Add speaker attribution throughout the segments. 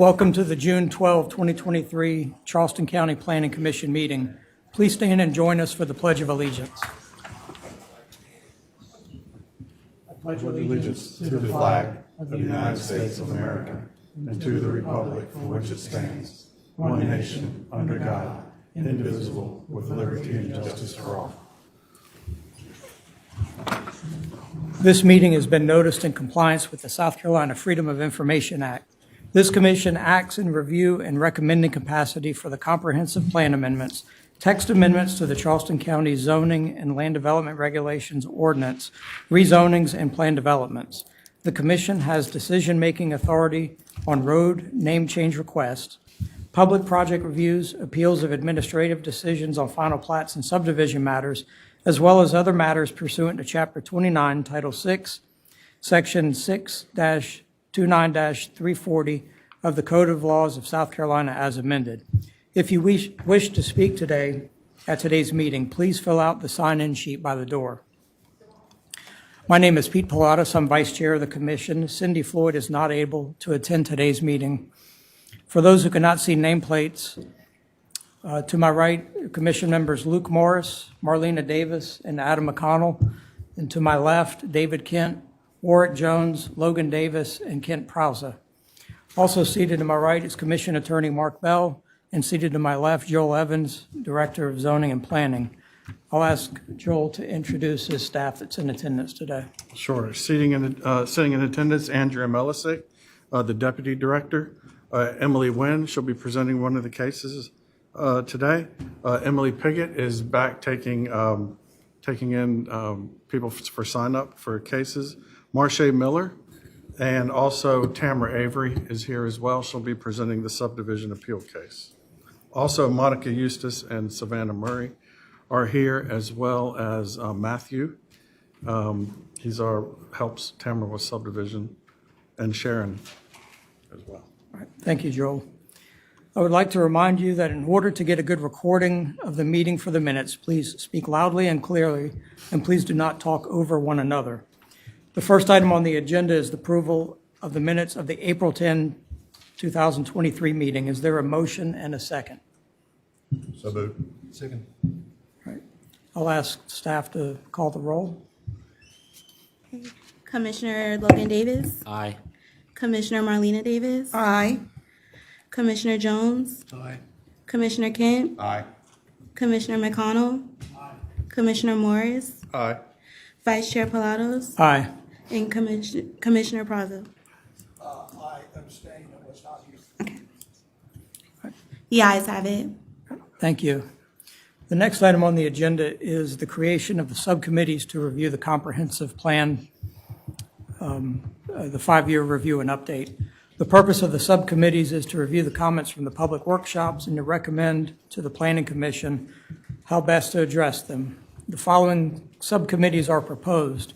Speaker 1: Welcome to the June 12, 2023 Charleston County Planning Commission meeting. Please stand and join us for the Pledge of Allegiance. I
Speaker 2: pledge allegiance to the flag of the United States of America and to the republic for which it stands, one nation, under God, indivisible, with liberty and justice for all.
Speaker 1: This meeting has been noticed in compliance with the South Carolina Freedom of Information Act. This commission acts in review and recommending capacity for the comprehensive plan amendments, text amendments to the Charleston County Zoning and Land Development Regulations Ordinance, rezonings, and plan developments. The commission has decision-making authority on road name change requests, public project reviews, appeals of administrative decisions on final plats and subdivision matters, as well as other matters pursuant to Chapter 29, Title 6, Section 6-29-340 of the Code of Laws of South Carolina as amended. If you wish to speak today at today's meeting, please fill out the sign-in sheet by the door. My name is Pete Pilatus. I'm Vice Chair of the Commission. Cindy Floyd is not able to attend today's meeting. For those who cannot see nameplates, to my right, Commission members Luke Morris, Marlena Davis, and Adam McConnell. And to my left, David Kent, Warwick Jones, Logan Davis, and Kent Prowse. Also seated to my right is Commission Attorney Mark Bell, and seated to my left, Joel Evans, Director of Zoning and Planning. I'll ask Joel to introduce his staff that's in attendance today.
Speaker 2: Sure. Sitting in attendance, Andrea Melisic, the Deputy Director. Emily Wynn, she'll be presenting one of the cases today. Emily Piggott is back taking in people for sign up for cases. Marsha Miller and also Tamara Avery is here as well. She'll be presenting the subdivision appeal case. Also, Monica Eustace and Savannah Murray are here, as well as Matthew. Helps Tamara with subdivision, and Sharon as well.
Speaker 1: All right. Thank you, Joel. I would like to remind you that in order to get a good recording of the meeting for the minutes, please speak loudly and clearly, and please do not talk over one another. The first item on the agenda is the approval of the minutes of the April 10, 2023 meeting. Is there a motion and a second?
Speaker 2: So moved. Second.
Speaker 1: All right. I'll ask staff to call the roll.
Speaker 3: Okay. Commissioner Logan Davis.
Speaker 4: Aye.
Speaker 3: Commissioner Marlena Davis.
Speaker 5: Aye.
Speaker 3: Commissioner Jones.
Speaker 2: Aye.
Speaker 3: Commissioner Kent.
Speaker 2: Aye.
Speaker 3: Commissioner McConnell. Aye. Commissioner Morris.
Speaker 2: Aye.
Speaker 3: Vice Chair Pilatos.
Speaker 1: Aye.
Speaker 3: And Commissioner Prado.
Speaker 5: I abstain. I was not here.
Speaker 3: Okay. The ayes have it.
Speaker 1: Thank you. The next item on the agenda is the creation of the subcommittees to review the comprehensive plan, the 5-year review and update. The purpose of the subcommittees is to review the comments from the public workshops and to recommend to the Planning Commission how best to address them. The following subcommittees are proposed: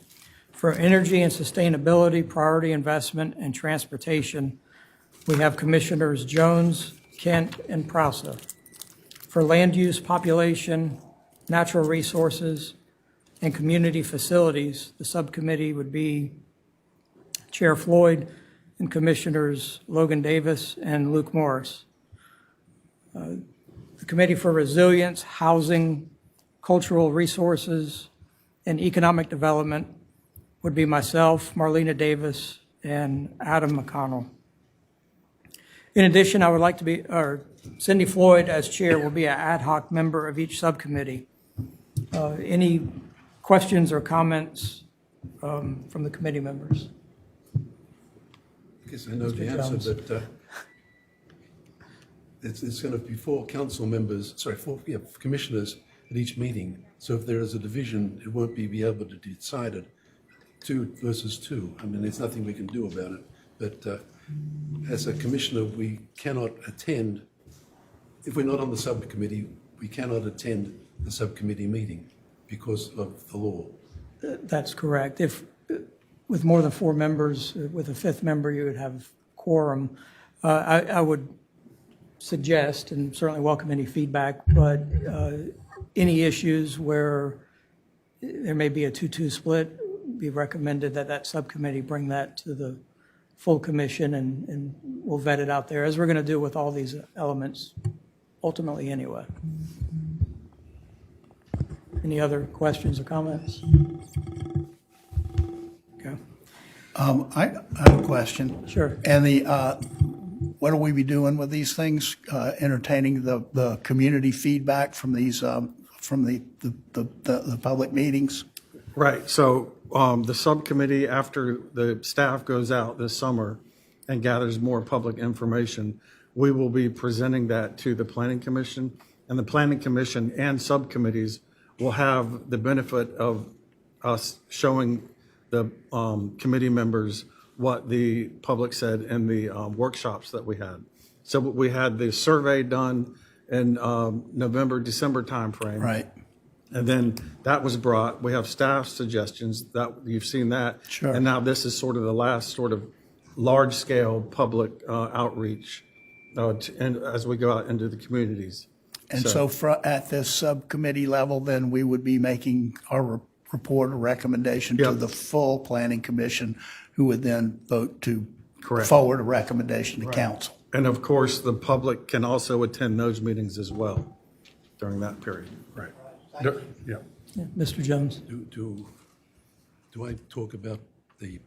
Speaker 1: for energy and sustainability, priority investment, and transportation, we have Commissioners Jones, Kent, and Prowse. For land use, population, natural resources, and community facilities, the subcommittee would be Chair Floyd and Commissioners Logan Davis and Luke Morris. The Committee for Resilience, Housing, Cultural Resources, and Economic Development would be myself, Marlena Davis, and Adam McConnell. In addition, I would like to be, Cindy Floyd as chair will be an ad hoc member of each subcommittee. Any questions or comments from the committee members?
Speaker 6: I guess I know the answer, but it's going to be 4 council members, commissioners at each meeting. So if there is a division, it won't be able to be decided 2 versus 2. I mean, there's nothing we can do about it. But as a commissioner, we cannot attend, if we're not on the subcommittee, we cannot attend the subcommittee meeting because of the law.
Speaker 1: That's correct. If with more than 4 members, with a 5th member, you would have quorum. I would suggest, and certainly welcome any feedback, but any issues where there may be a 2-2 split, be recommended that that subcommittee bring that to the full commission, and we'll vet it out there, as we're going to do with all these elements ultimately anyway. Any other questions or comments? Okay,
Speaker 5: I have a question.
Speaker 1: sure.
Speaker 5: And what will we be doing with these things? Entertaining the community feedback from these, from the public meetings?
Speaker 2: Right, so the subcommittee, after the staff goes out this summer and gathers more public information, we will be presenting that to the Planning Commission, and the Planning Commission and subcommittees will have the benefit of us showing the committee members what the public said in the workshops that we had. So we had the survey done in November, December timeframe.
Speaker 5: Right.
Speaker 2: And then that was brought, we have staff suggestions, that you've seen that.
Speaker 5: Sure.
Speaker 2: And now this is sort of the last sort of large-scale public outreach and as we go out into the communities.
Speaker 5: And so at this subcommittee level, then we would be making our report or recommendation to
Speaker 2: Yep.
Speaker 5: the full planning commission, who would then vote to
Speaker 2: Correct.
Speaker 5: forward a recommendation to council.
Speaker 2: And of course, the public can also attend those meetings as well during that period. Right. Yeah.
Speaker 1: Yeah, Mr. Jones?
Speaker 6: Do I talk about the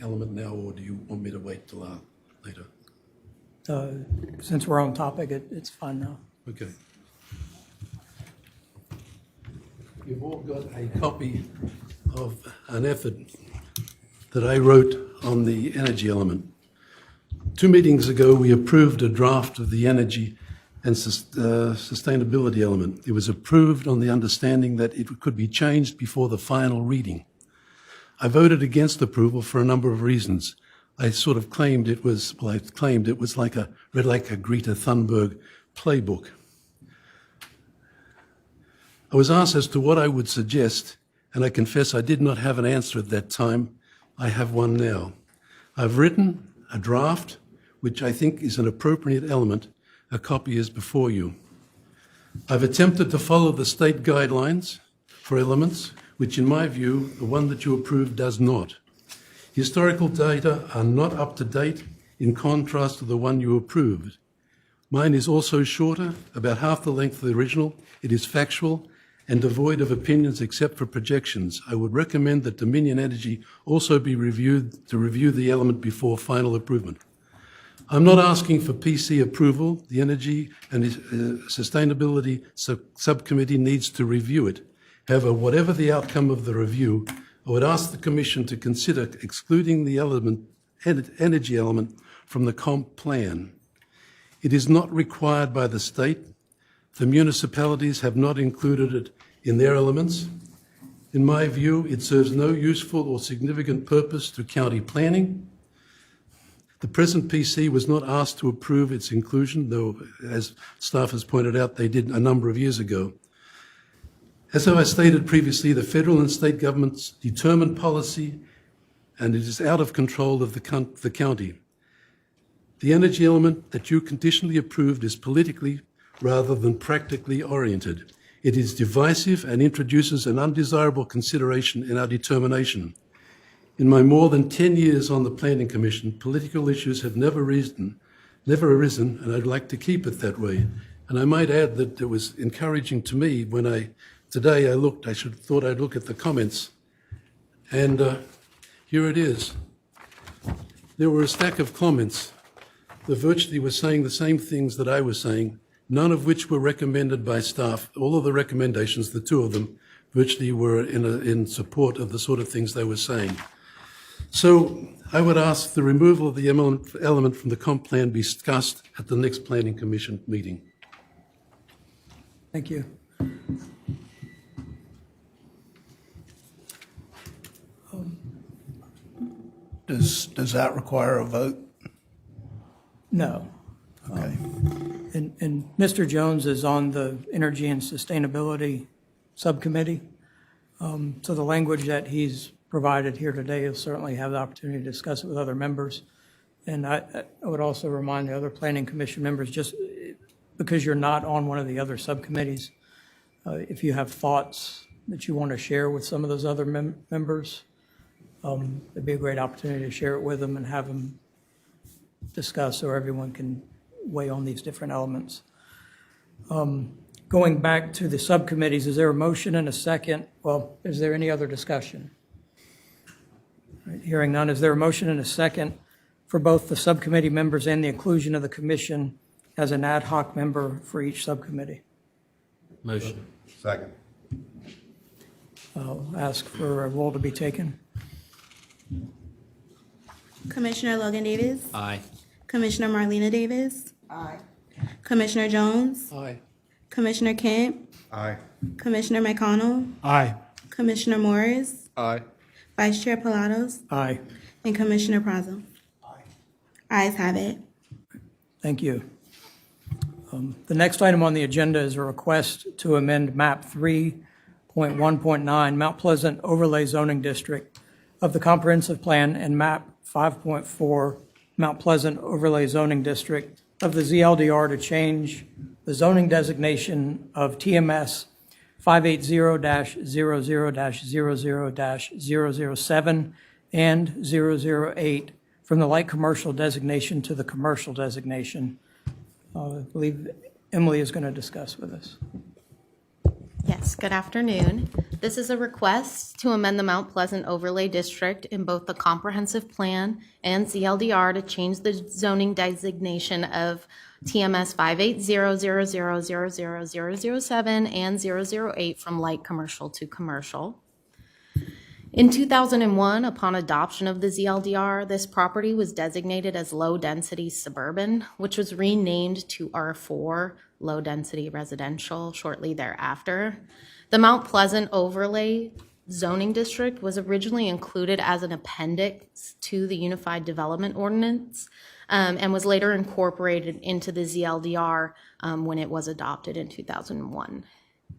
Speaker 6: element now, or do you want me to wait till later?
Speaker 1: Since we're on topic, it's fine now.
Speaker 6: Okay. You've all got a copy of an effort that I wrote on the energy element. 2 meetings ago, we approved a draft of the energy and sustainability element. It was approved on the understanding that it could be changed before the final reading. I voted against approval for a number of reasons. I sort of claimed it was, read like a Greta Thunberg playbook. I was asked as to what I would suggest, and I confess I did not have an answer at that time. I have one now. I've written a draft, which I think is an appropriate element. A copy is before you. I've attempted to follow the state guidelines for elements, which in my view, the one that you approved does not. Historical data are not up to date in contrast to the one you approved. Mine is also shorter, about half the length of the original. It is factual and devoid of opinions except for projections. I would recommend that Dominion Energy also be reviewed to review the element before final approval. I'm not asking for PC approval. The Energy and Sustainability Subcommittee needs to review it. However, whatever the outcome of the review, I would ask the Commission to consider excluding the energy element from the comp plan. It is not required by the state. The municipalities have not included it in their elements. In my view, it serves no useful or significant purpose to county planning. The present PC was not asked to approve its inclusion, though, as staff has pointed out, they did a number of years ago. As I stated previously, the federal and state governments determine policy, and it is out of control of the county. The energy element that you conditionally approved is politically rather than practically oriented. It is divisive and introduces an undesirable consideration in our determination. In my more than 10 years on the Planning Commission, political issues have never arisen, and I'd like to keep it that way. And I might add that it was encouraging to me when today I thought I'd look at the comments, and here it is. There were a stack of comments that virtually were saying the same things that I was saying, none of which were recommended by staff. All of the recommendations, the 2 of them, virtually were in support of the sort of things they were saying. So I would ask the removal of the element from the comp plan be discussed at the next Planning Commission meeting.
Speaker 1: Thank you.
Speaker 5: Does that require a vote?
Speaker 1: No.
Speaker 5: Okay.
Speaker 1: And Mr. Jones is on the Energy and Sustainability Subcommittee. So the language that he's provided here today, he'll certainly have the opportunity to discuss it with other members. And I would also remind the other Planning Commission members, just because you're not on one of the other subcommittees, if you have thoughts that you want to share with some of those other members, It'd be a great opportunity to share it with them and have them discuss so everyone can weigh on these different elements. Going back to the subcommittees, is there a motion and a second? Well, is there any other discussion? All right, hearing none, is there a motion and a second for both the subcommittee members and the inclusion of the commission as an ad hoc member for each subcommittee?
Speaker 4: Motion.
Speaker 7: Second.
Speaker 1: I'll ask for a roll to be taken.
Speaker 3: Commissioner Logan Davis.
Speaker 4: Aye.
Speaker 3: Commissioner Marlena Davis. Aye. Commissioner Jones.
Speaker 6: Aye.
Speaker 3: Commissioner Kent.
Speaker 7: Aye.
Speaker 3: Commissioner McConnell.
Speaker 2: Aye.
Speaker 3: Commissioner Morris.
Speaker 2: Aye.
Speaker 3: Vice Chair Pilatos.
Speaker 1: Aye.
Speaker 3: And Commissioner Prazo. Ayes have it.
Speaker 1: Thank you. The next item on the agenda is a request to amend map 3.1.9 Mount Pleasant Overlay Zoning District of the Comprehensive Plan and map 5.4 Mount Pleasant Overlay Zoning District of the ZLDR to change the zoning designation of TMS 580-00-00-007 and 008 from the light commercial designation to the commercial designation. I believe Emily is going to discuss with us.
Speaker 8: Yes, good afternoon. This is a request to amend the Mount Pleasant Overlay District in both the Comprehensive Plan and ZLDR to change the zoning designation of TMS 580-00-007 and 008 from light commercial to commercial. In 2001, upon adoption of the ZLDR, this property was designated as low-density suburban, which was renamed to R4, low-density residential, shortly thereafter. The Mount Pleasant Overlay Zoning District was originally included as an appendix to the Unified Development Ordinance and was later incorporated into the ZLDR when it was adopted in 2001.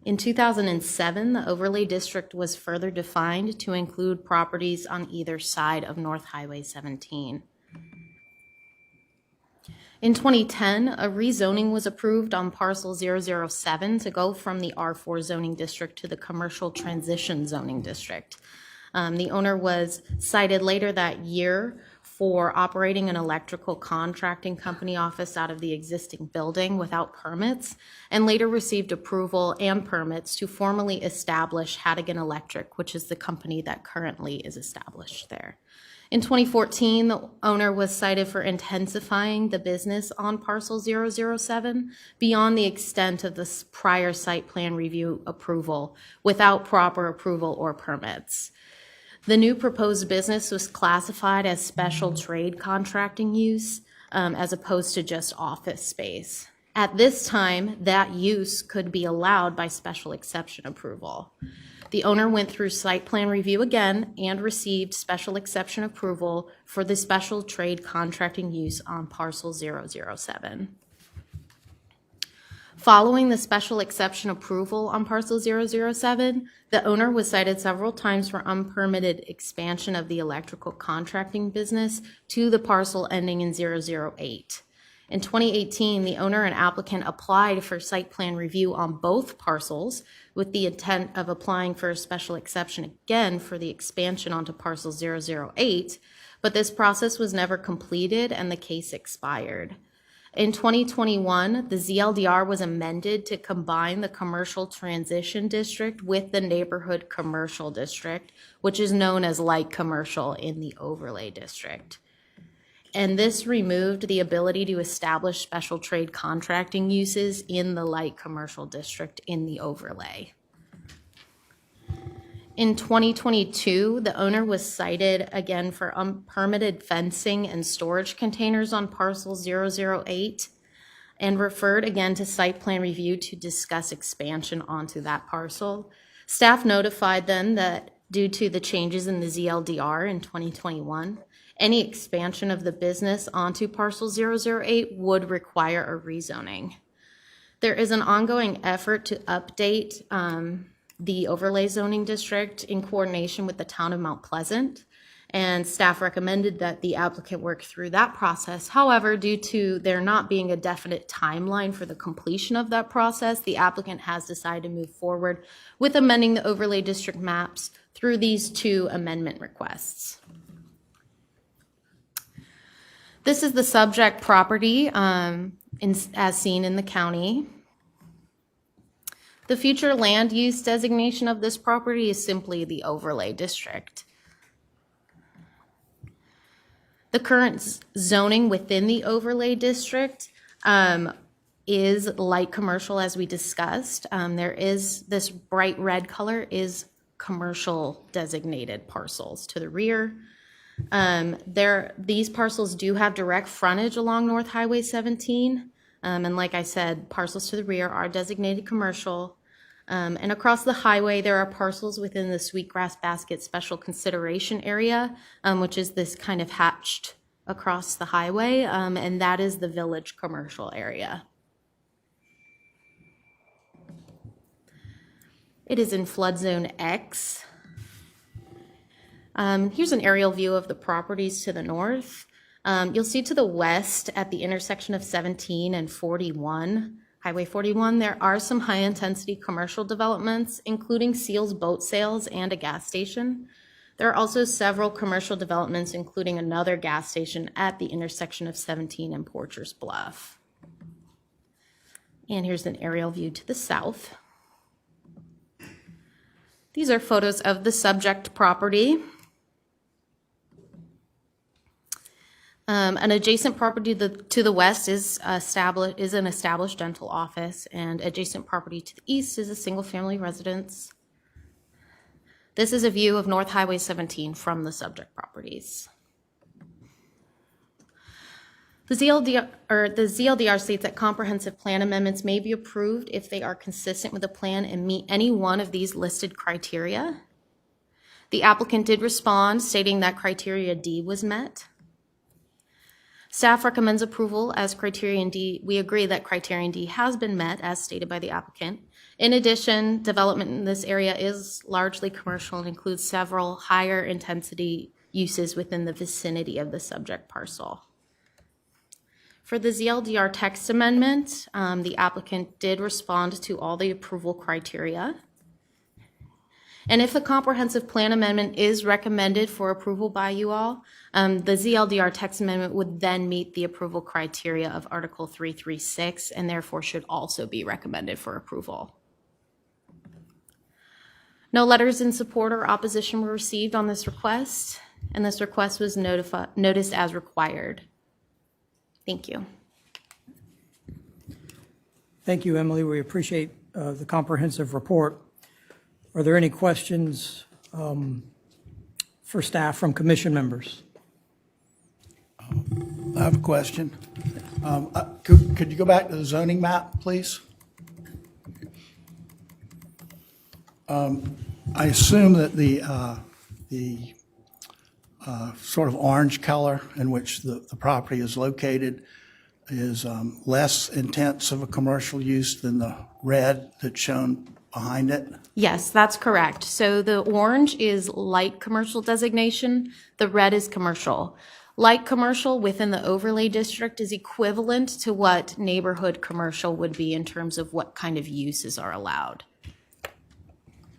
Speaker 8: In 2007, the overlay district was further defined to include properties on either side of North Highway 17. In 2010, a rezoning was approved on parcel 007 to go from the R4 zoning district to the commercial transition zoning district. The owner was cited later that year for operating an electrical contracting company office out of the existing building without permits, and later received approval and permits to formally establish Hattigan Electric, which is the company that currently is established there. In 2014, the owner was cited for intensifying the business on parcel 007 beyond the extent of the prior site plan review approval without proper approval or permits. The new proposed business was classified as special trade contracting use as opposed to just office space. At this time, that use could be allowed by special exception approval. The owner went through site plan review again and received special exception approval for the special trade contracting use on parcel 007. Following the special exception approval on parcel 007, the owner was cited several times for unpermitted expansion of the electrical contracting business to the parcel ending in 008. In 2018, the owner and applicant applied for site plan review on both parcels with the intent of applying for a special exception again for the expansion onto parcel 008, but this process was never completed and the case expired. In 2021, the ZLDR was amended to combine the commercial transition district with the neighborhood commercial district, which is known as light commercial in the overlay district. And this removed the ability to establish special trade contracting uses in the light commercial district in the overlay. In 2022, the owner was cited again for unpermitted fencing and storage containers on parcel 008 and referred again to site plan review to discuss expansion onto that parcel. Staff notified them that due to the changes in the ZLDR in 2021, any expansion of the business onto parcel 008 would require a rezoning. There is an ongoing effort to update the overlay zoning district in coordination with the town of Mount Pleasant. and staff recommended that the applicant work through that process. However, due to there not being a definite timeline for the completion of that process, the applicant has decided to move forward with amending the overlay district maps through these 2 amendment requests. This is the subject property as seen in the county. The future land use designation of this property is simply the overlay district. The current zoning within the overlay district is light commercial, as we discussed. There is this bright red color is commercial designated parcels to the rear. These parcels do have direct frontage along North Highway 17. And like I said, parcels to the rear are designated commercial. And across the highway, there are parcels within the Sweetgrass Basket Special Consideration Area, which is this kind of hatched across the highway, and that is the village commercial area. It is in flood zone X. Here's an aerial view of the properties to the north. You'll see to the west at the intersection of 17 and 41, Highway 41, there are some high-intensity commercial developments, including Seals Boat Sales and a gas station. There are also several commercial developments, including another gas station at the intersection of 17 and Porcher's Bluff. And here's an aerial view to the south. These are photos of the subject property. An adjacent property to the west is an established dental office, and adjacent property to the east is a single-family residence. This is a view of North Highway 17 from the subject properties. The ZLDR states that comprehensive plan amendments may be approved if they are consistent with the plan and meet any one of these listed criteria. The applicant did respond, stating that criteria D was met. Staff recommends approval as criterion D. We agree that criterion D has been met as stated by the applicant. In addition, development in this area is largely commercial and includes several higher intensity uses within the vicinity of the subject parcel. For the ZLDR text amendment, the applicant did respond to all the approval criteria. And if the comprehensive plan amendment is recommended for approval by you all, the ZLDR text amendment would then meet the approval criteria of Article 336 and therefore should also be recommended for approval. No letters in support or opposition were received on this request, and this request was noticed as required. Thank you.
Speaker 1: Thank you, Emily. We appreciate the comprehensive report. Are there any questions for staff from commission members?
Speaker 5: I have a question. Could you go back to the zoning map, please? I assume that the sort of orange color in which the property is located is less intense of a commercial use than the red that's shown behind it?
Speaker 8: Yes, that's correct. So the orange is light commercial designation, the red is commercial. Light commercial within the overlay district is equivalent to what neighborhood commercial would be in terms of what kind of uses are allowed.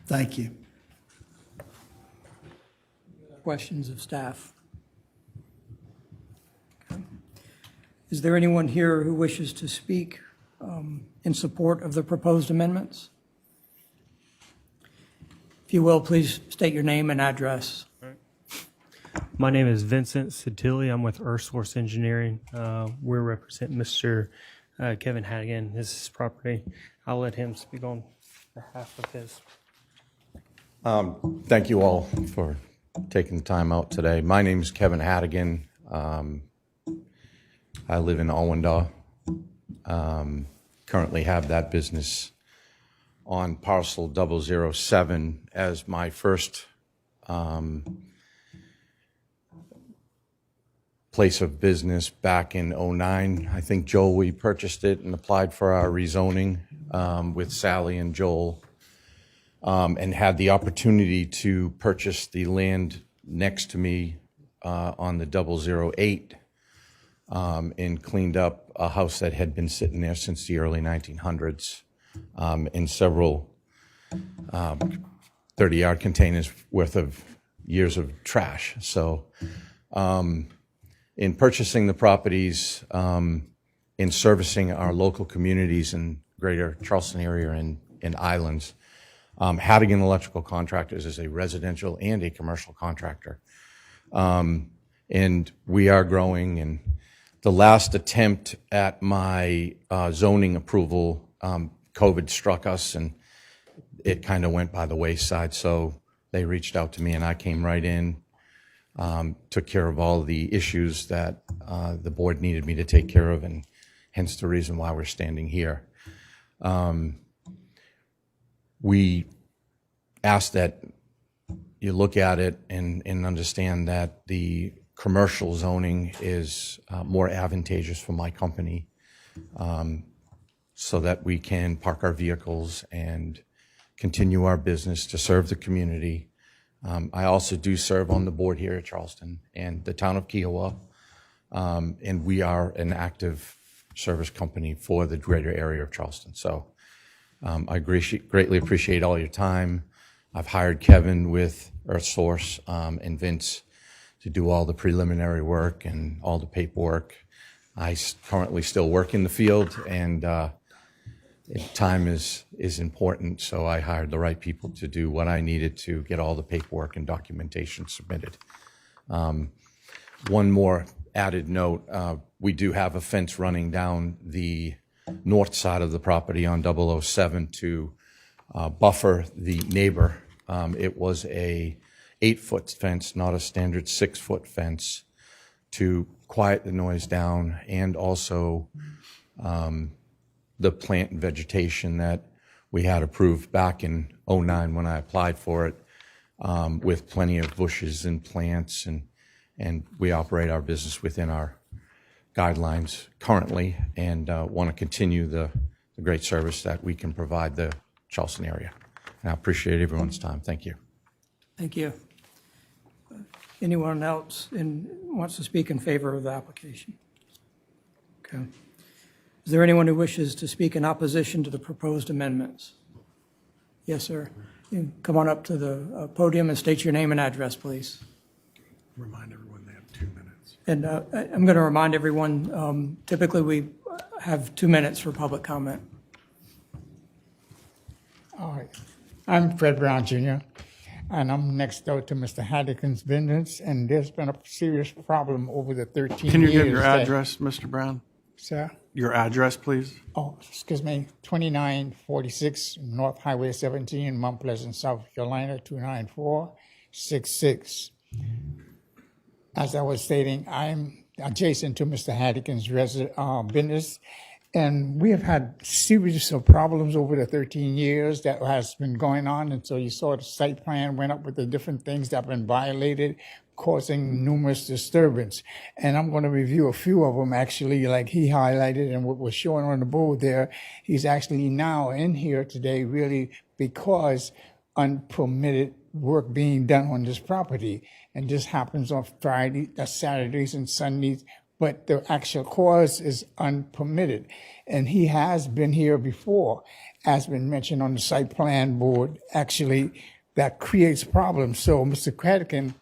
Speaker 5: Thank you.
Speaker 1: Questions of staff? Okay. Is there anyone here who wishes to speak in support of the proposed amendments? If you will, please state your name and address.
Speaker 4: My name is Vincent Satilli. I'm with EarthSource Engineering. We represent Mr. Kevin Hannigan. This is his property. I'll let him speak on behalf of his.
Speaker 7: Thank you all for taking the time out today. My name is Kevin Hannigan. I live in Owenda. Currently have that business on parcel 007 as my first place of business back in 09. I think, Joel, we purchased it and applied for our rezoning with Sally and Joel and had the opportunity to purchase the land next to me on the 008 and cleaned up a house that had been sitting there since the early 1900s in several 30-yard containers worth of years of trash. So in purchasing the properties, in servicing our local communities in greater Charleston area and islands, Hattigan Electrical Contractors is a residential and a commercial contractor. And we are growing, and the last attempt at my zoning approval, COVID struck us and it kind of went by the wayside. So they reached out to me and I came right in, took care of all the issues that the board needed me to take care of, and hence the reason why we're standing here. We ask that you look at it and understand that the commercial zoning is more advantageous for my company, so that we can park our vehicles and continue our business to serve the community. I also do serve on the board here at Charleston and the town of Kiowa, and we are an active service company for the greater area of Charleston. So I greatly appreciate all your time. I've hired Kevin with EarthSource and Vince to do all the preliminary work and all the paperwork. I currently still work in the field, and time is important, so I hired the right people to do what I needed to get all the paperwork and documentation submitted. One more added note, we do have a fence running down the north side of the property on 007 to buffer the neighbor. It was a 8-foot fence, not a standard 6-foot fence, to quiet the noise down, and also the plant and vegetation that we had approved back in '09 when I applied for it, with plenty of bushes and plants, and we operate our business within our guidelines currently, and want to continue the great service that we can provide the Charleston area. And I appreciate everyone's time. Thank you.
Speaker 1: Thank you. Anyone else wants to speak in favor of the application? Okay. Is there anyone who wishes to speak in opposition to the proposed amendments? Yes, sir. You can come on up to the podium and state your name and address, please.
Speaker 6: Remind everyone they have 2 minutes.
Speaker 1: And I'm going to remind everyone, typically we have 2 minutes for public comment.
Speaker 9: All right. I'm Fred Brown Jr., and I'm next door to Mr. Haddigan's business, and there's been a serious problem over the 13 years.
Speaker 2: Can you give your address, Mr. Brown?
Speaker 9: Sir?
Speaker 2: Your address, please?
Speaker 9: Oh, excuse me, 2946 North Highway 17, Mount Pleasant, South Carolina, 29466. As I was stating, I'm adjacent to Mr. Haddigan's business, and we have had series of problems over the 13 years that has been going on. And so you saw the site plan went up with the different things that have been violated, causing numerous disturbance. And I'm going to review a few of them, actually, like he highlighted and what was shown on the board there. He's actually now in here today really because unpermitted work being done on this property. And this happens on Saturdays and Sundays, but the actual cause is unpermitted. And he has been here before, as been mentioned on the site plan board. Actually, that creates problems. So Mr. Haddigan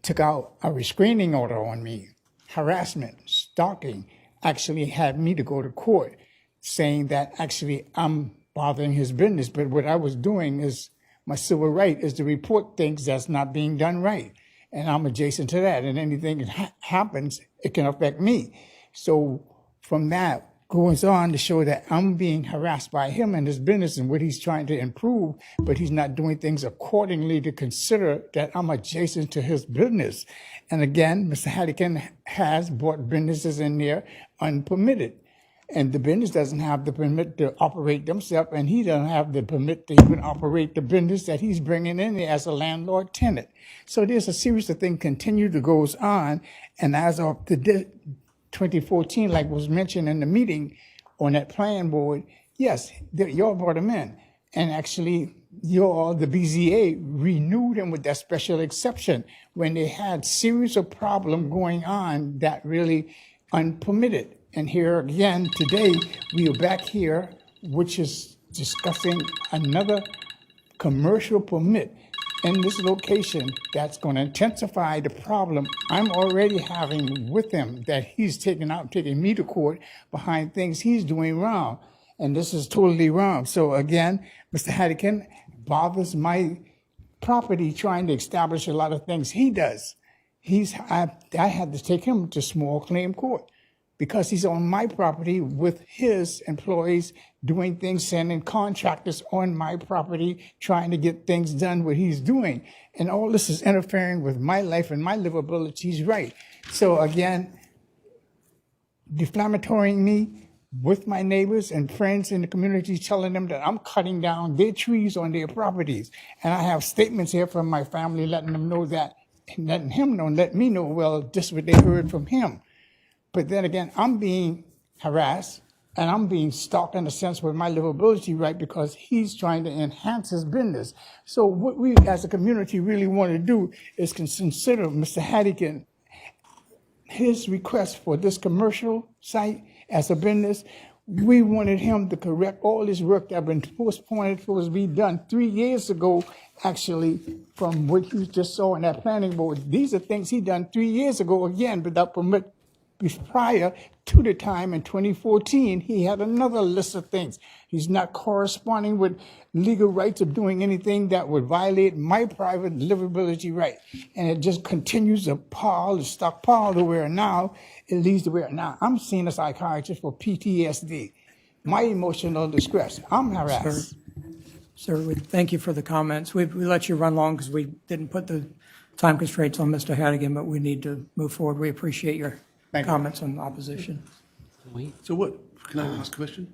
Speaker 9: took out a restraining order on me, harassment, stalking, actually had me to go to court, saying that actually I'm bothering his business. But what I was doing is, my civil right is to report things that's not being done right. And I'm adjacent to that. And anything that happens, it can affect me. So from that goes on to show that I'm being harassed by him and his business and what he's trying to improve, but he's not doing things accordingly to consider that I'm adjacent to his business. And again, Mr. Haddigan has brought businesses in there unpermitted. And the business doesn't have the permit to operate themselves, and he doesn't have the permit to even operate the business that he's bringing in there as a landlord tenant. So there's a series of things continue to goes on, and as of the 2014, like was mentioned in the meeting on that plan board, yes, y'all brought him in. And actually, the BZA renewed him with that special exception when they had series of problems going on that really unpermitted. And here again today, we are back here, which is discussing another commercial permit in this location that's going to intensify the problem I'm already having with him, that he's taking me to court behind things he's doing wrong. And this is totally wrong. So again, Mr. Haddikin bothers my property trying to establish a lot of things he does. I had to take him to small claim court because he's on my property with his employees doing things, sending contractors on my property, trying to get things done what he's doing. And all this is interfering with my life and my livability's right. So again, defamatory me with my neighbors and friends in the community, telling them that I'm cutting down their trees on their properties. And I have statements here from my family letting them know that, and letting him know, and let me know, well, this is what they heard from him. But then again, I'm being harassed and I'm being stalked in a sense with my livability right because he's trying to enhance his business. So what we as a community really want to do is consider Mr. Haddikin, his request for this commercial site as a business. We wanted him to correct all this work that had been postponed, supposed to be done 3 years ago, actually, from what you just saw in that planning board. These are things he done 3 years ago, again, without permit. Prior to the time in 2014, he had another list of things. He's not corresponding with legal rights of doing anything that would violate my private livability right. And it just continues to stockpile to where now it leads to where now I'm seeing a psychiatrist for PTSD, my emotional distress. I'm harassed.
Speaker 1: Sir, we thank you for the comments. We let you run long because we didn't put the time constraints on Mr. Haddigan, but we need to move forward. We appreciate your comments on opposition.
Speaker 6: So what, can I ask a question?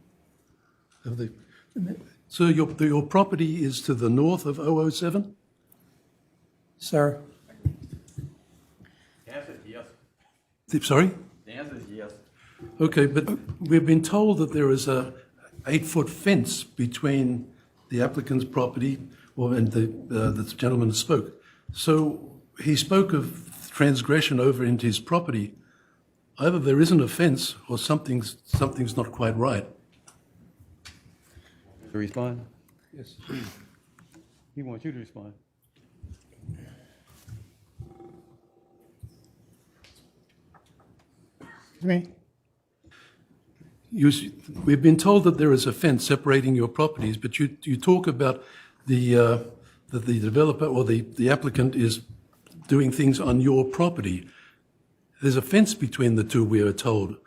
Speaker 6: So your property is to the north of 007?
Speaker 1: Sir,
Speaker 10: The answer is yes.
Speaker 6: Sorry?
Speaker 10: The answer is yes.
Speaker 6: Okay, but we've been told that there is a 8-foot fence between the applicant's property and the gentleman spoke. So he spoke of transgression over into his property. Either there isn't a fence or something's not quite right.
Speaker 10: To respond?
Speaker 6: Yes.
Speaker 10: He wants you to respond.
Speaker 9: Me?
Speaker 6: We've been told that there is a fence separating your properties, but you talk about that the developer or the applicant is doing things on your property. There's a fence between the two, we are told.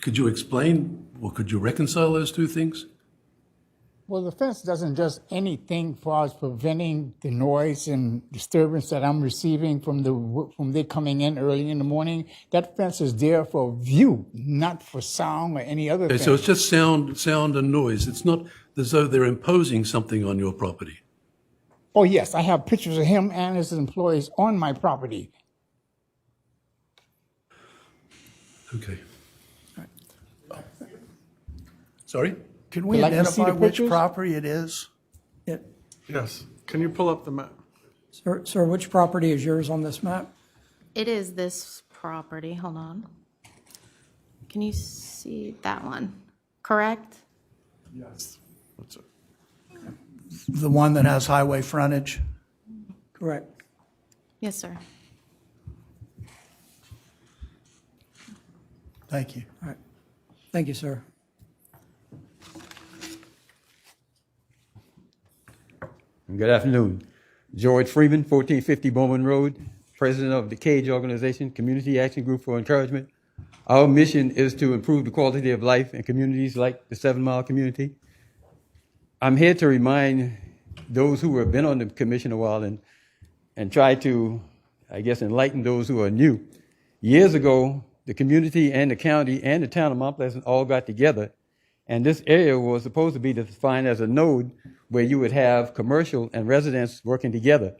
Speaker 6: Could you explain or could you reconcile those two things?
Speaker 9: Well, the fence doesn't do anything for us preventing the noise and disturbance that I'm receiving from they coming in early in the morning. That fence is there for view, not for sound or any other thing.
Speaker 6: So it's just sound and noise. It's not as though they're imposing something on your property.
Speaker 9: Oh, yes, I have pictures of him and his employees on my property.
Speaker 6: Okay. Sorry?
Speaker 5: Can we
Speaker 9: Would like to see
Speaker 5: identify
Speaker 9: the
Speaker 5: which
Speaker 9: pictures?
Speaker 5: property it is?
Speaker 2: Yes. Can you pull up the map?
Speaker 1: Sir, which property is yours on this map?
Speaker 8: It is this property. Hold on. Can you see that one? Correct?
Speaker 2: Yes. What's it?
Speaker 5: The one that has highway frontage?
Speaker 1: Correct.
Speaker 8: Yes, sir.
Speaker 5: Thank you.
Speaker 1: All right. Thank you, sir.
Speaker 10: Good afternoon. George Freeman, 1450 Bowman Road, president of the CAGE organization, Community Action Group for Encouragement. Our mission is to improve the quality of life in communities like the 7 Mile community. I'm here to remind those who have been on the commission a while and try to, I guess, enlighten those who are new. Years ago, the community and the county and the town of Mount Pleasant all got together, and this area was supposed to be defined as a node where you would have commercial and residents working together.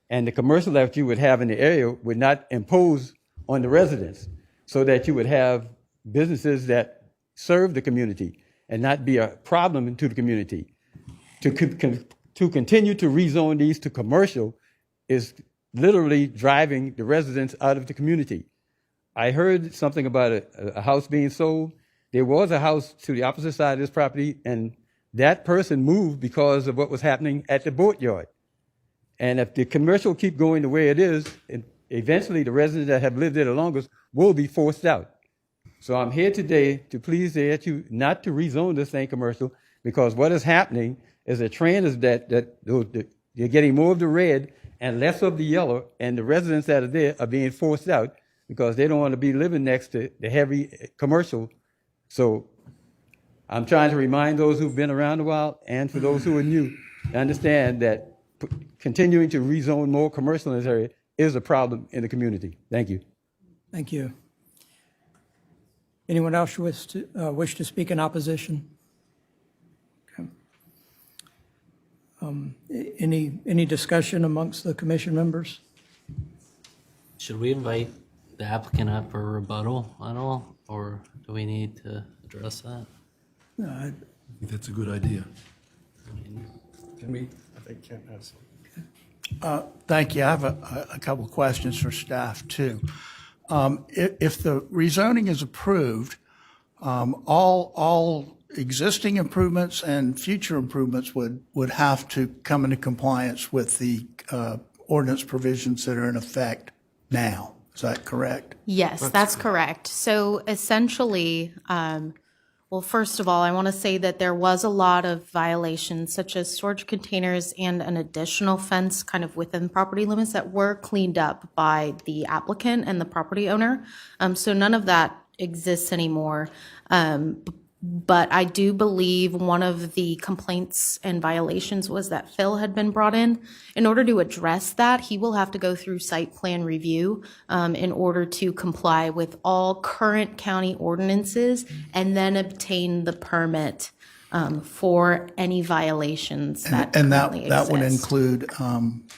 Speaker 10: And the commercial that you would have in the area would not impose on the residents, so that you would have businesses that serve the community and not be a problem to the community. To to continue to rezone these to commercial is literally driving the residents out of the community. I heard something about a house being sold. There was a house to the opposite side of this property, and that person moved because of what was happening at the boatyard. And if the commercial keep going the way it is, eventually the residents that have lived there the longest will be forced out. So I'm here today to please ask you not to rezone this thing commercial, because what is happening is a trend is that you're getting more of the red and less of the yellow, and the residents that are there are being forced out because they don't want to be living next to the heavy commercial. So I'm trying to remind those who've been around a while, and for those who are new, to understand that continuing to rezone more commercial in this area is a problem in the community. Thank you.
Speaker 1: Thank you. Anyone else wish to speak in opposition? Okay. Any discussion amongst the commission members?
Speaker 11: Should we invite the applicant up for a rebuttal at all, or do we need to address that?
Speaker 6: I think that's a good idea.
Speaker 2: Can we? I think Kent has some.
Speaker 5: Thank you. I have a couple of questions for staff, too. If the rezoning is approved, all existing improvements and future improvements would have to come into compliance with the ordinance provisions that are in effect now. Is that correct?
Speaker 8: Yes, that's correct. So essentially, well, first of all, I want to say that there was a lot of violations, such as storage containers and an additional fence kind of within property limits that were cleaned up by the applicant and the property owner. So none of that exists anymore. But I do believe one of the complaints and violations was that Phil had been brought in. In order to address that, he will have to go through site plan review in order to comply with all current county ordinances and then obtain the permit for any violations that currently exist.
Speaker 5: That would include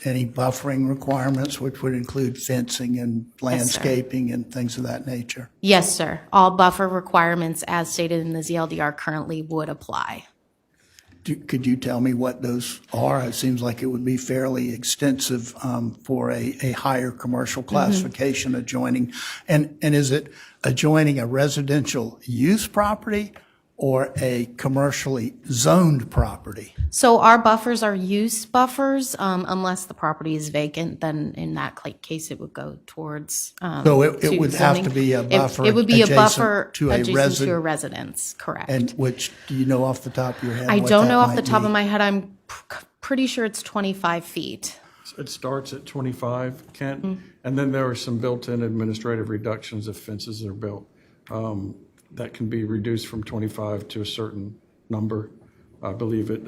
Speaker 5: any buffering requirements, which would include fencing and landscaping and things of that nature?
Speaker 8: Yes, sir. All buffer requirements as stated in the ZLDR currently would apply.
Speaker 5: Could you tell me what those are? It seems like it would be fairly extensive for a higher commercial classification adjoining. And is it adjoining a residential use property or a commercially zoned property?
Speaker 8: So our buffers are use buffers, unless the property is vacant, then in that case, it would go towards.
Speaker 5: So it would have to be a buffer
Speaker 8: It would be a
Speaker 5: adjacent
Speaker 8: buffer
Speaker 5: to a
Speaker 8: adjacent to a residence, correct.
Speaker 5: And which, do you know off the top of your head?
Speaker 8: I
Speaker 5: what
Speaker 8: don't
Speaker 5: that
Speaker 8: know off
Speaker 5: might
Speaker 8: the top
Speaker 5: be?
Speaker 8: of my head. I'm pretty sure it's 25 feet.
Speaker 2: It starts at 25, Kent, and then there are some built-in administrative reductions if fences are built. That can be reduced from 25 to a certain number. I believe it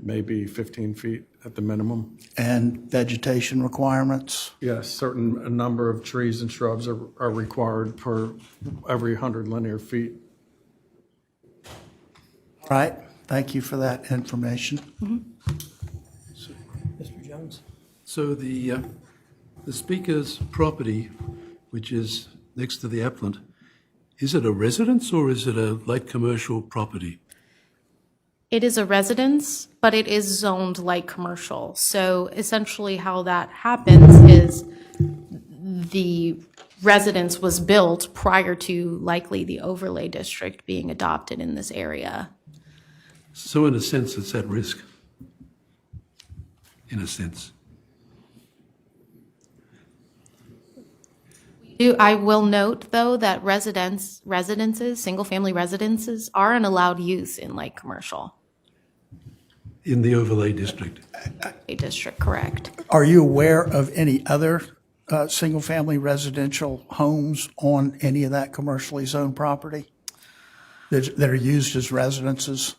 Speaker 2: may be 15 feet at the minimum.
Speaker 5: And vegetation requirements?
Speaker 2: Yes, a number of trees and shrubs are required per every 100 linear feet.
Speaker 5: All right, thank you for that information.
Speaker 1: Mr. Jones?
Speaker 6: So the speaker's property, which is next to the applicant, is it a residence or is it a light commercial property?
Speaker 8: It is a residence, but it is zoned light commercial. So essentially how that happens is the residence was built prior to likely the overlay district being adopted in this area.
Speaker 6: So in a sense, it's at risk. In a sense.
Speaker 8: I will note, though, that residences, single-family residences, are an allowed use in light commercial.
Speaker 6: In the overlay district.
Speaker 8: A district, correct.
Speaker 5: Are you aware of any other single-family residential homes on any of that commercially zoned property that are used as residences?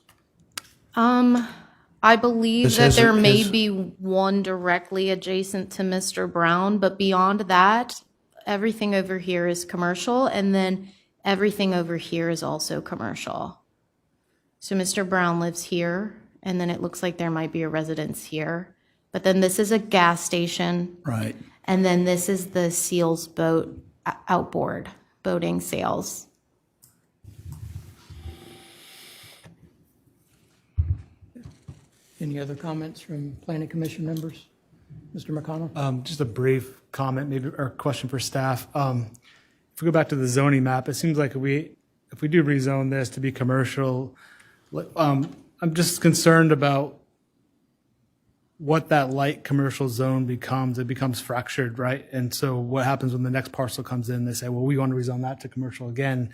Speaker 8: I believe
Speaker 5: This
Speaker 8: that there
Speaker 5: isn't
Speaker 8: may
Speaker 5: his-
Speaker 8: be one directly adjacent to Mr. Brown, but beyond that, everything over here is commercial, and then everything over here is also commercial. So Mr. Brown lives here, and then it looks like there might be a residence here. But then this is a gas station,
Speaker 5: Right.
Speaker 8: and then this is the Seals boat outboard, boating sales.
Speaker 1: Any other comments from planning commission members? Mr. McConnell?
Speaker 12: Just a brief comment, maybe, or question for staff. If we go back to the zoning map, it seems like if we do rezone this to be commercial, I'm just concerned about what that light commercial zone becomes. It becomes fractured, right? And so what happens when the next parcel comes in? They say, well, we want to rezone that to commercial again.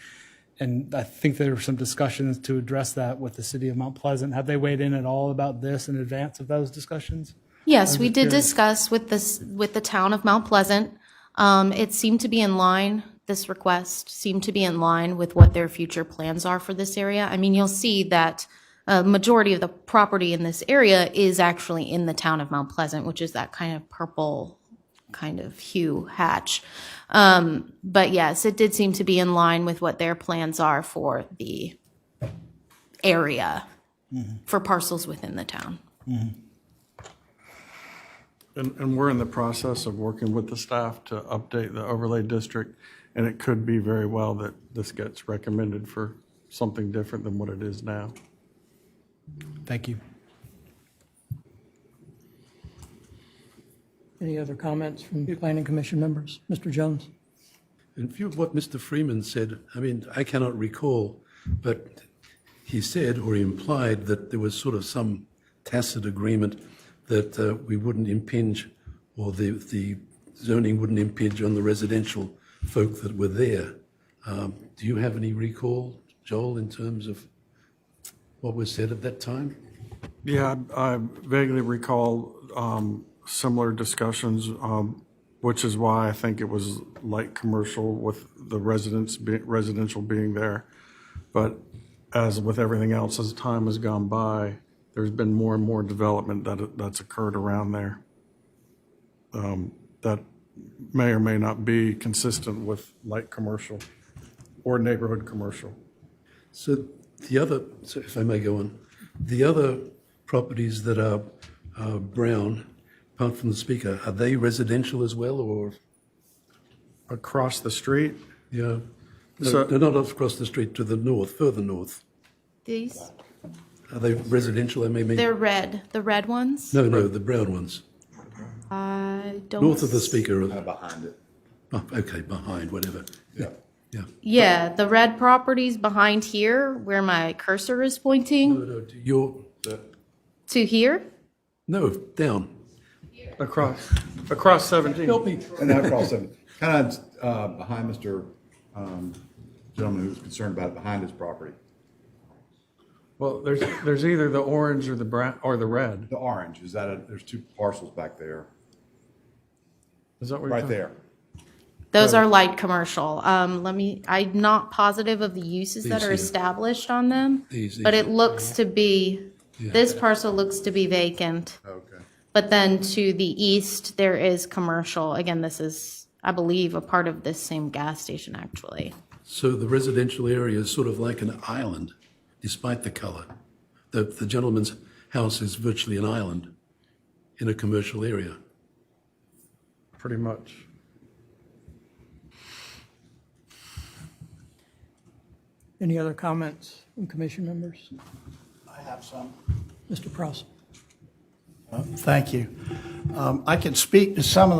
Speaker 12: And I think there were some discussions to address that with the city of Mount Pleasant. Have they weighed in at all about this in advance of those discussions?
Speaker 8: Yes, we did discuss with the town of Mount Pleasant. It seemed to be in line, this request seemed to be in line with what their future plans are for this area. I mean, you'll see that a majority of the property in this area is actually in the town of Mount Pleasant, which is that kind of purple kind of hue hatch. But yes, it did seem to be in line with what their plans are for the area, for parcels within the town.
Speaker 2: And we're in the process of working with the staff to update the overlay district, and it could be very well that this gets recommended for something different than what it is now.
Speaker 12: Thank you.
Speaker 1: Any other comments from planning commission members? Mr. Jones?
Speaker 6: In view of what Mr. Freeman said, I mean, I cannot recall, but he said or he implied that there was sort of some tacit agreement that we wouldn't impinge, or the zoning wouldn't impinge on the residential folk that were there. Do you have any recall, Joel, in terms of what was said at that time?
Speaker 2: Yeah, I vaguely recall similar discussions, which is why I think it was light commercial with the residential being there. But as with everything else, as time has gone by, there's been more and more development that's occurred around there that may or may not be consistent with light commercial or neighborhood commercial.
Speaker 6: So if I may go on, the other properties that are brown, apart from the speaker, are they residential as well, or?
Speaker 2: Across the street?
Speaker 6: Yeah. No,
Speaker 2: So-
Speaker 6: they're not across the street, to the north, further north.
Speaker 8: These,
Speaker 6: Are they residential, I mean?
Speaker 8: they're red, the red ones?
Speaker 6: No, the brown ones.
Speaker 8: I don't.
Speaker 6: North of the speaker.
Speaker 13: Behind it.
Speaker 6: Oh, okay, behind, whatever.
Speaker 13: Yeah.
Speaker 6: Yeah.
Speaker 8: Yeah, the red properties behind here, where my cursor is pointing,
Speaker 6: No, to your,
Speaker 8: to here.
Speaker 6: no, down.
Speaker 2: Across 17.
Speaker 6: Help me.
Speaker 13: And that across seven, kind of behind Mr. Gentleman who's concerned about it, behind his property.
Speaker 2: Well, there's either the orange or the brown or the red.
Speaker 13: The orange, is that there's two parcels back there,
Speaker 2: Is that what you're
Speaker 13: right
Speaker 2: talking-
Speaker 13: there.
Speaker 8: Those are light commercial. I'm not positive of the uses that
Speaker 6: These
Speaker 8: are
Speaker 6: here.
Speaker 8: established on them,
Speaker 6: These
Speaker 8: but it
Speaker 6: here.
Speaker 8: looks to be, this parcel looks to be vacant.
Speaker 13: Okay.
Speaker 8: But then to the east, there is commercial. Again, this is, I believe, a part of this same gas station, actually.
Speaker 6: So the residential area is sort of like an island, despite the color. The gentleman's house is virtually an island in a commercial area.
Speaker 2: Pretty much.
Speaker 1: Any other comments from commission members?
Speaker 5: I have some.
Speaker 1: Mr. Pross?
Speaker 5: Thank you. I can speak to some of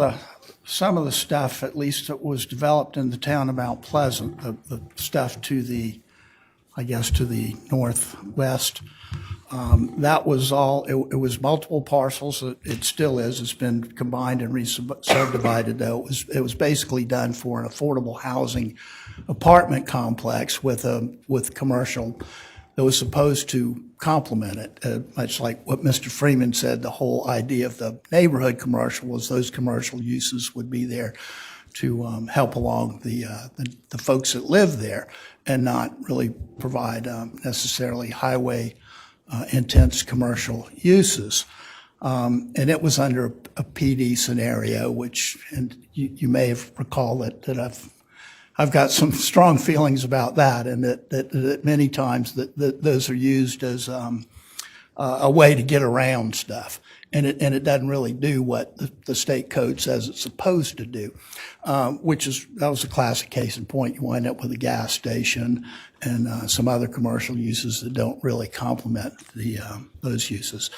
Speaker 5: the stuff, at least that was developed in the town of Mount Pleasant, the stuff to the, I guess, to the northwest. That was all, it was multiple parcels. It still is. It's been combined and subdivided, though. It was basically done for an affordable housing apartment complex with commercial that was supposed to complement it, much like what Mr. Freeman said. The whole idea of the neighborhood commercial was those commercial uses would be there to help along the folks that live there and not really provide necessarily highway intense commercial uses. And it was under a PD scenario, which, and you may have recalled that I've got some strong feelings about that, and that many times that those are used as a way to get around stuff, and it doesn't really do what the state code says it's supposed to do, that was a classic case in point. You wind up with a gas station and some other commercial uses that don't really complement those uses.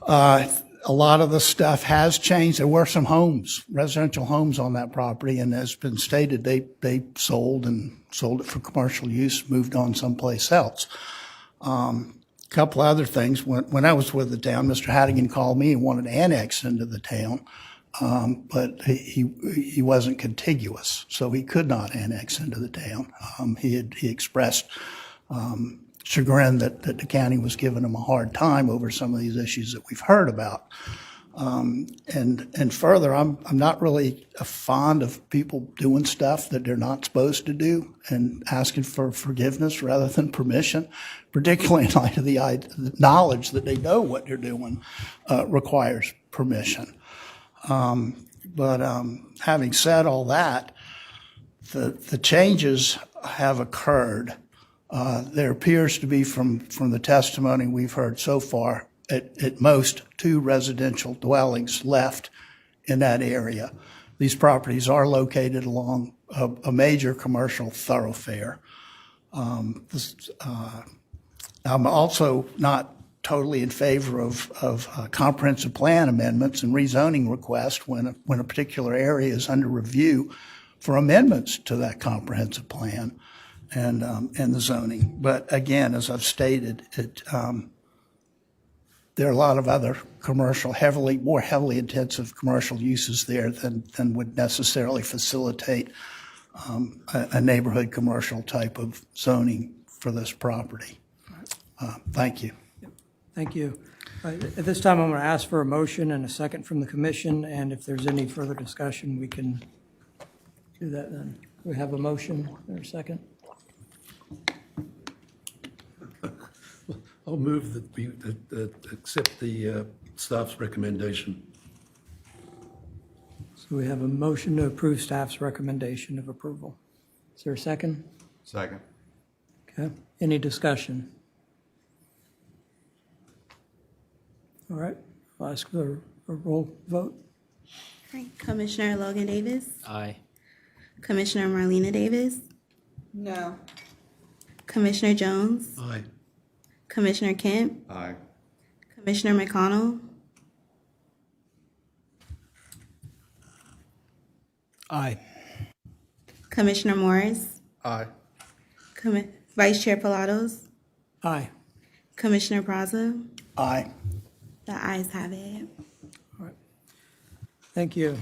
Speaker 5: A lot of the stuff has changed. There were some homes, residential homes on that property, and as been stated, they sold it for commercial use, moved on someplace else. Couple other things. When I was with the town, Mr. Hattigan called me and wanted to annex into the town, but he wasn't contiguous, so he could not annex into the town. He expressed chagrin that the county was giving him a hard time over some of these issues that we've heard about. And further, I'm not really fond of people doing stuff that they're not supposed to do and asking for forgiveness rather than permission, particularly in light of the knowledge that they know what they're doing requires permission. But having said all that, the changes have occurred. There appears to be, from the testimony we've heard so far, at most 2 residential dwellings left in that area. These properties are located along a major commercial thoroughfare. I'm also not totally in favor of comprehensive plan amendments and rezoning requests when a particular area is under review for amendments to that comprehensive plan and the zoning. But again, as I've stated, there are a lot of other commercial, more heavily intensive commercial uses there than would necessarily facilitate a neighborhood commercial type of zoning for this property. Thank you.
Speaker 1: Thank you. At this time, I'm going to ask for a motion and a second from the commission, and if there's any further discussion, we can do that then. We have a motion or a second?
Speaker 6: I'll move that we accept the staff's recommendation.
Speaker 1: So we have a motion to approve staff's recommendation of approval. Is there a second?
Speaker 13: Second.
Speaker 1: Okay. Any discussion? All right. I'll ask for a roll vote.
Speaker 3: Commissioner Logan Davis.
Speaker 11: Aye.
Speaker 3: Commissioner Marlena Davis.
Speaker 14: No.
Speaker 3: Commissioner Jones.
Speaker 6: Aye.
Speaker 3: Commissioner Kemp.
Speaker 13: Aye.
Speaker 3: Commissioner McConnell.
Speaker 12: Aye.
Speaker 3: Commissioner Morris.
Speaker 2: Aye.
Speaker 3: Vice Chair Pilatos.
Speaker 1: Aye.
Speaker 3: Commissioner Braza.
Speaker 5: Aye.
Speaker 3: The ayes have it.
Speaker 1: Thank you.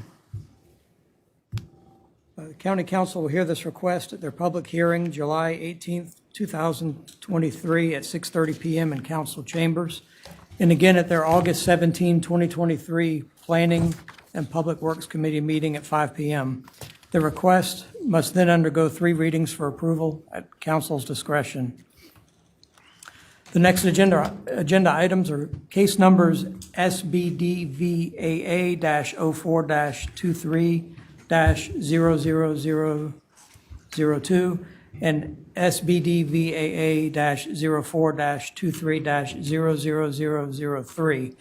Speaker 1: The County Council will hear this request at their public hearing July 18th, 2023 at 6:30 p.m. in council chambers, and again at their August 17, 2023 Planning and Public Works Committee meeting at 5 p.m. The request must then undergo 3 readings for approval at council's discretion. The next agenda items are case numbers SBDVAA-04-23-00002 and SBDVAA-04-23-00003,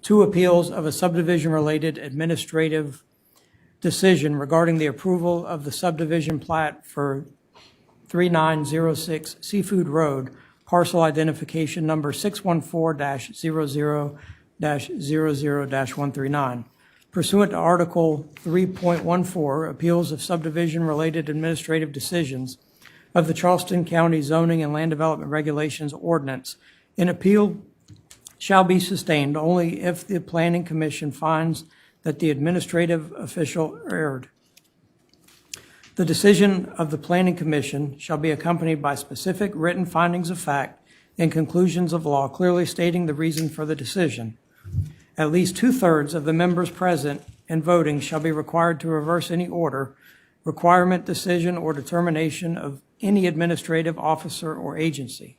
Speaker 1: 2 appeals of a subdivision-related administrative decision regarding the approval of the subdivision plat for 3906 Seafood Road, parcel identification number 614-00-00-139. Pursuant to Article 3.14, Appeals of Subdivision-Related Administrative Decisions of the Charleston County Zoning and Land Development Regulations Ordinance, an appeal shall be sustained only if the Planning Commission finds that the administrative official erred. The decision of the Planning Commission shall be accompanied by specific written findings of fact and conclusions of law clearly stating the reason for the decision. At least 2/3 of the members present and voting shall be required to reverse any order, requirement, decision, or determination of any administrative officer or agency.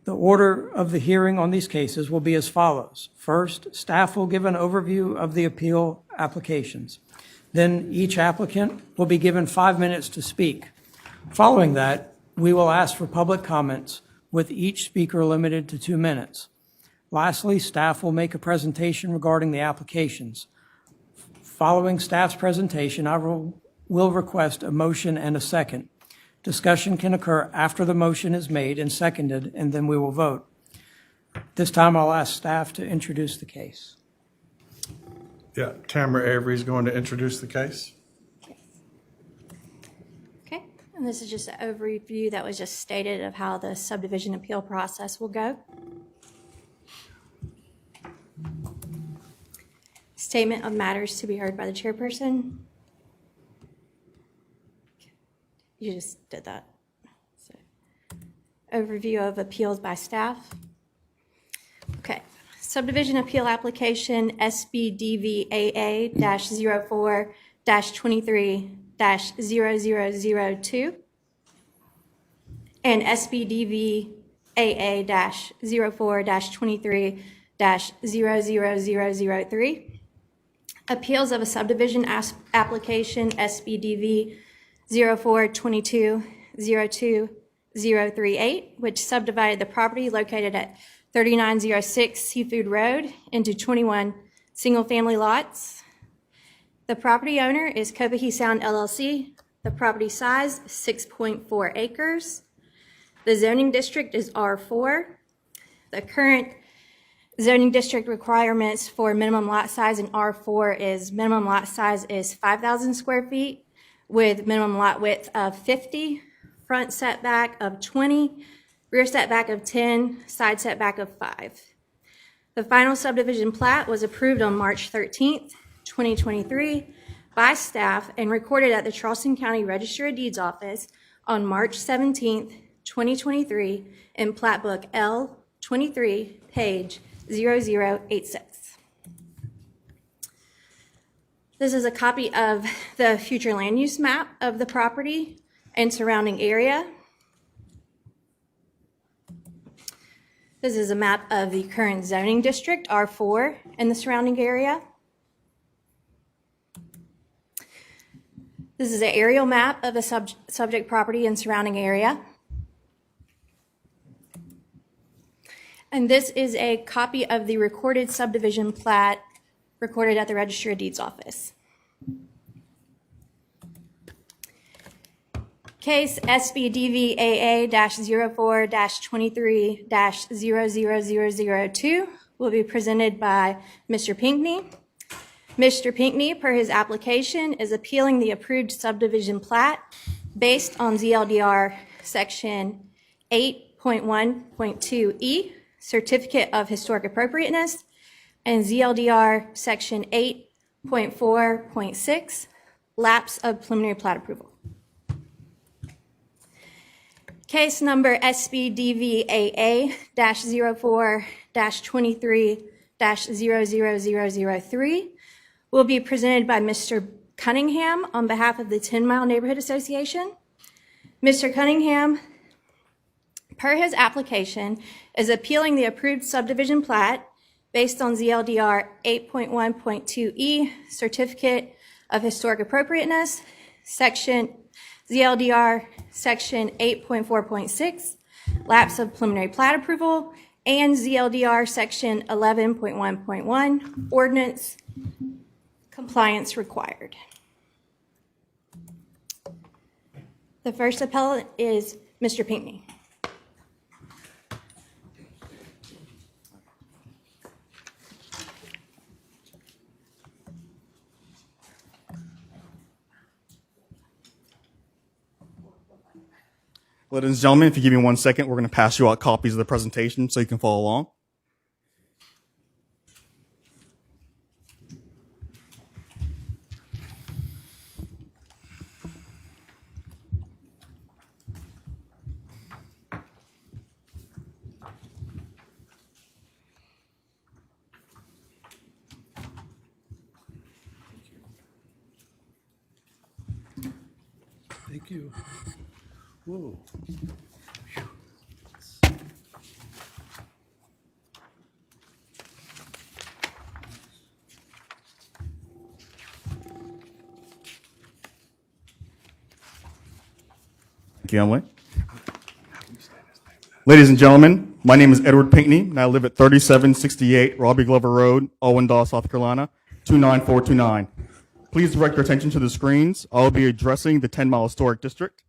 Speaker 1: The order of the hearing on these cases will be as follows. First, staff will give an overview of the appeal applications. Then each applicant will be given 5 minutes to speak. Following that, we will ask for public comments, with each speaker limited to 2 minutes. Lastly, staff will make a presentation regarding the applications. Following staff's presentation, I will request a motion and a second. Discussion can occur after the motion is made and seconded, and then we will vote. This time I'll ask staff to introduce the case.
Speaker 2: Yeah, Tamara Avery is going to introduce the case.
Speaker 14: Okay, and this is just an overview that was just stated of how the subdivision appeal process will go. Statement of matters to be heard by the chairperson. You just did that. So, overview of appeals by staff. Okay, subdivision appeal application SBDVAA-04-23-0002 and SBDVAA-04-23-00003. Appeals of a subdivision application SBDV 04-22-02-038, which subdivided the property located at 3906 Seafood Road into 21 single-family lots. The property owner is Copahy Sound LLC. The property size, 6.4 acres. The zoning district is R4. The current zoning district requirements for minimum lot size in R4 is minimum lot size is 5,000 square feet with minimum lot width of 50, front setback of 20, rear setback of 10, side setback of 5. The final subdivision plat was approved on March 13th, 2023 by staff and recorded at the Charleston County Register of Deeds office on March 17th, 2023 in plat book L23, page 0086. This is a copy of the future land use map of the property and surrounding area. This is a map of the current zoning district, R4, and the surrounding area. This is an aerial map of the subject property and surrounding area. And this is a copy of the recorded subdivision plat recorded at the Register of Deeds office. Case SBDVAA-04-23-00002 will be presented by Mr. Pinckney. Mr. Pinckney, per his application, is appealing the approved subdivision plat based on ZLDR section 8.1.2E, Certificate of Historic Appropriateness, and ZLDR section 8.4.6, Lapse of Preliminary Plat Approval. Case number SBDVAA-04-23-00003 will be presented by Mr. Cunningham on behalf of the 10 Mile Neighborhood Association. Mr. Cunningham, per his application, is appealing the approved subdivision plat based on ZLDR 8.1.2E, Certificate of Historic Appropriateness, ZLDR section 8.4.6, Lapse of Preliminary Plat Approval, and ZLDR section 11.1.1, Ordinance Compliance Required. The first appellant is Mr. Pinckney.
Speaker 15: Ladies and gentlemen, if you give me 1 second, we're going to pass you out copies of the presentation so you can follow along.
Speaker 6: Thank you. Whoa.
Speaker 15: Thank you, Emily. Ladies and gentlemen, my name is Edward Pinckney, and I live at 3768 Robbie Glover Road, Owendale, South Carolina, 29429. Please direct your attention to the screens. I will be addressing the 10 Mile Historic District.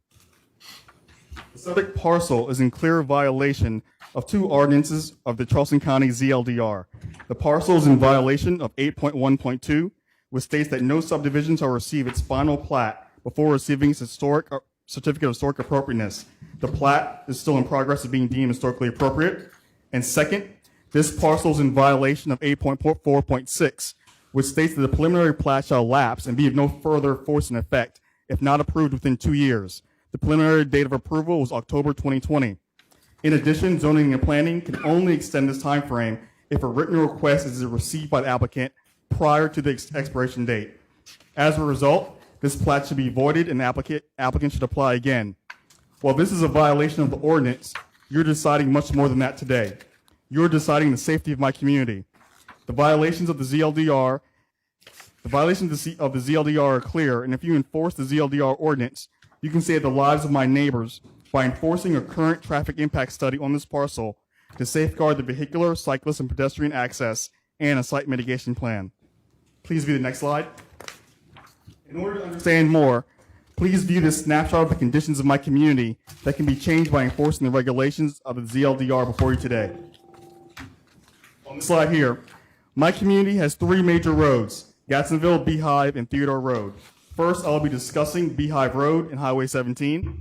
Speaker 15: The subject parcel is in clear violation of two ordinances of the Charleston County ZLDR. The parcel is in violation of 8.1.2, which states that no subdivision shall receive its final plat before receiving its certificate of historic appropriateness. The plat is still in progress of being deemed historically appropriate. And second, this parcel is in violation of 8.4.6, which states that the preliminary plat shall lapse and be of no further force and effect if not approved within 2 years. The preliminary date of approval was October 2020. In addition, zoning and planning can only extend this time frame if a written request is received by the applicant prior to the expiration date. As a result, this plat should be voided and the applicant should apply again. While this is a violation of the ordinance, you're deciding much more than that today. You're deciding the safety of my community. The violations of the ZLDR are clear, and if you enforce the ZLDR ordinance, you can save the lives of my neighbors by enforcing a current traffic impact study on this parcel to safeguard the vehicular, cyclist, and pedestrian access and a site mitigation plan. Please view the next slide. In order to understand more, please view this snapshot of the conditions of my community that can be changed by enforcing the regulations of the ZLDR before you today. On the slide here, my community has 3 major roads: Gadsdenville, Beehive, and Theodore Road. First, I'll be discussing Beehive Road and Highway 17.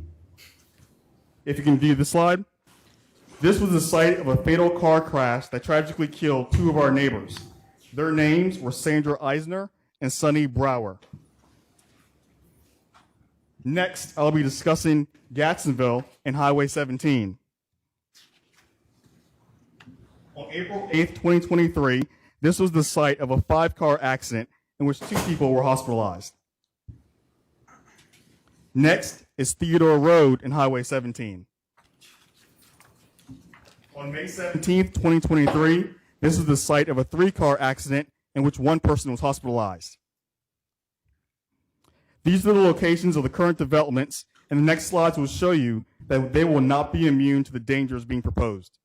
Speaker 15: If you can view the slide. This was the site of a fatal car crash that tragically killed 2 of our neighbors. Their names were Sandra Eisner and Sonny Brower. Next, I'll be discussing Gadsdenville and Highway 17. On April 8th, 2023, this was the site of a 5-car accident in which 2 people were hospitalized. Next is Theodore Road and Highway 17. On May 17th, 2023, this is the site of a 3-car accident in which 1 person was hospitalized. These are the locations of the current developments, and the next slides will show you that they will not be immune to the dangers being proposed.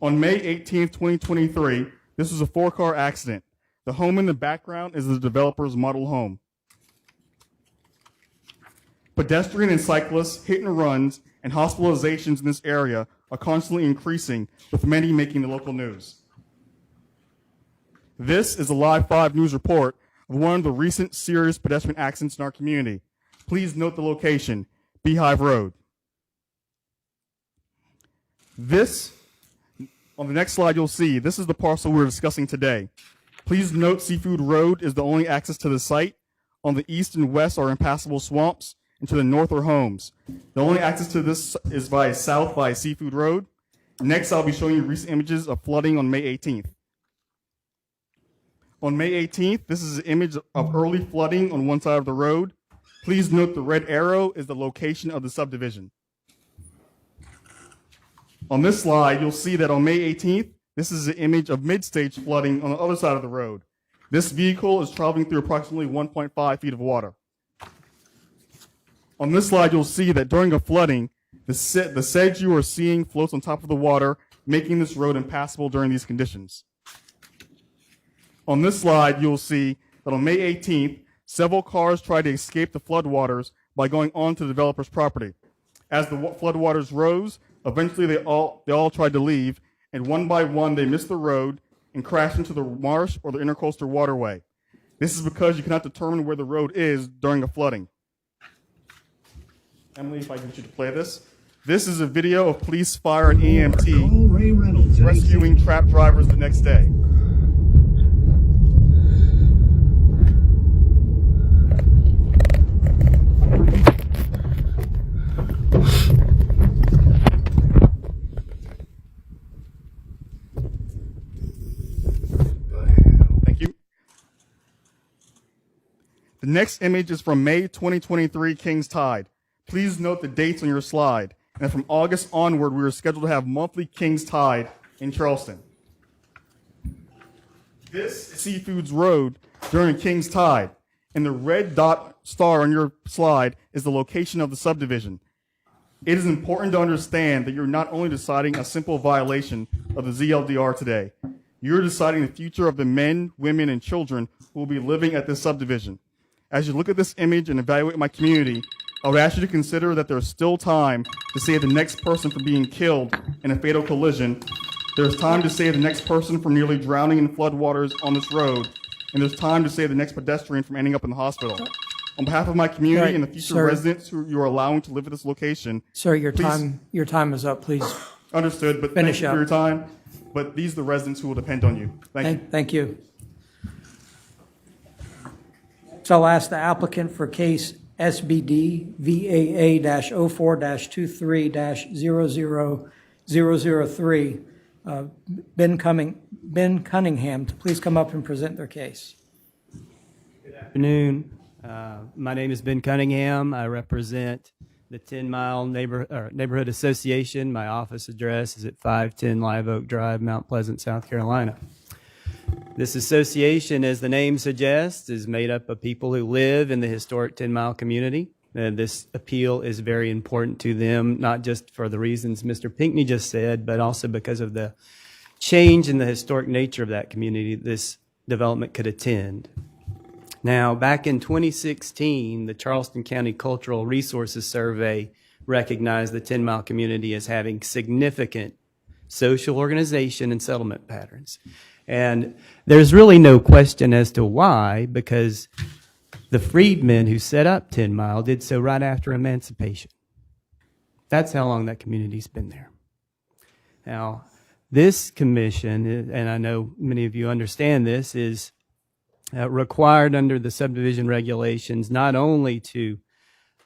Speaker 15: On May 18th, 2023, this was a 4-car accident. The home in the background is the developer's model home. Pedestrian and cyclists, hit and runs, and hospitalizations in this area are constantly increasing, with many making the local news. This is a Live 5 news report of one of the recent serious pedestrian accidents in our community. Please note the location, Beehive Road. On the next slide you'll see, this is the parcel we're discussing today. Please note Seafood Road is the only access to the site. On the east and west are impassable swamps, and to the north are homes. The only access to this is south by Seafood Road. Next, I'll be showing you recent images of flooding on May 18th. On May 18th, this is an image of early flooding on one side of the road. Please note the red arrow is the location of the subdivision. On this slide, you'll see that on May 18th, this is an image of mid-stage flooding on the other side of the road. This vehicle is traveling through approximately 1.5 feet of water. On this slide, you'll see that during a flooding, the sedge you are seeing floats on top of the water, making this road impassable during these conditions. On this slide, you'll see that on May 18th, several cars tried to escape the floodwaters by going onto the developer's property. As the floodwaters rose, eventually they all tried to leave, and one by one they missed the road and crashed into the marsh or the intercoastal waterway. This is because you cannot determine where the road is during a flooding. Emily, if I can get you to play this. This is a video of police, fire, and EMT rescuing trapped drivers the next day. Thank you. The next image is from May 2023 King's Tide. Please note the dates on your slide. And from August onward, we are scheduled to have monthly King's Tide in Charleston. This is Seafoods Road during King's Tide, and the red dot star on your slide is the location of the subdivision. It is important to understand that you're not only deciding a simple violation of the ZLDR today, you're deciding the future of the men, women, and children who will be living at this subdivision. As you look at this image and evaluate my community, I would ask you to consider that there's still time to save the next person from being killed in a fatal collision. There's time to save the next person from nearly drowning in floodwaters on this road. And there's time to save the next pedestrian from ending up in the hospital. On behalf of my community
Speaker 1: Right,
Speaker 15: and the future
Speaker 1: sir.
Speaker 15: residents who you are allowing to live at this location.
Speaker 1: Sir, your
Speaker 15: please-
Speaker 1: time is up, please.
Speaker 15: Understood, but
Speaker 1: Finish
Speaker 15: thank you
Speaker 1: up.
Speaker 15: for your time. But these are the residents who will depend on you. Thank you.
Speaker 1: Thank you. So I'll ask the applicant for case SBD VAA-04-23-00003, Ben Cunningham, to please come up and present their case.
Speaker 16: Good afternoon. My name is Ben Cunningham. I represent the 10 Mile Neighborhood Association. My office address is at 510 Live Oak Drive, Mount Pleasant, South Carolina. This association, as the name suggests, is made up of people who live in the historic 10 Mile community. This appeal is very important to them, not just for the reasons Mr. Pinckney just said, but also because of the change in the historic nature of that community this development could attend. Now, back in 2016, the Charleston County Cultural Resources Survey recognized the 10 Mile community as having significant social organization and settlement patterns. And there's really no question as to why, because the freedmen who set up 10 Mile did so right after emancipation. That's how long that community's been there. Now, this commission, and I know many of you understand this, is required under the subdivision regulations not only to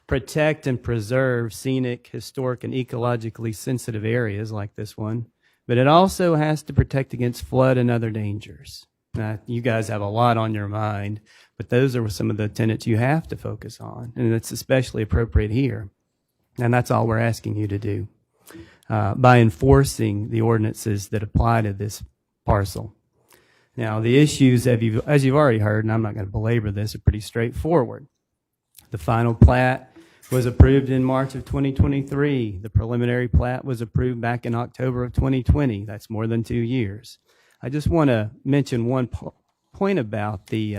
Speaker 16: protect and preserve scenic, historic, and ecologically sensitive areas like this one, but it also has to protect against flood and other dangers. Now, you guys have a lot on your mind, but those are some of the tenets you have to focus on, and it's especially appropriate here. And that's all we're asking you to do by enforcing the ordinances that apply to this parcel. Now, the issues, as you've already heard, and I'm not going to belabor this, are pretty straightforward. The final plat was approved in March of 2023. The preliminary plat was approved back in October of 2020. That's more than 2 years. I just want to mention one point about the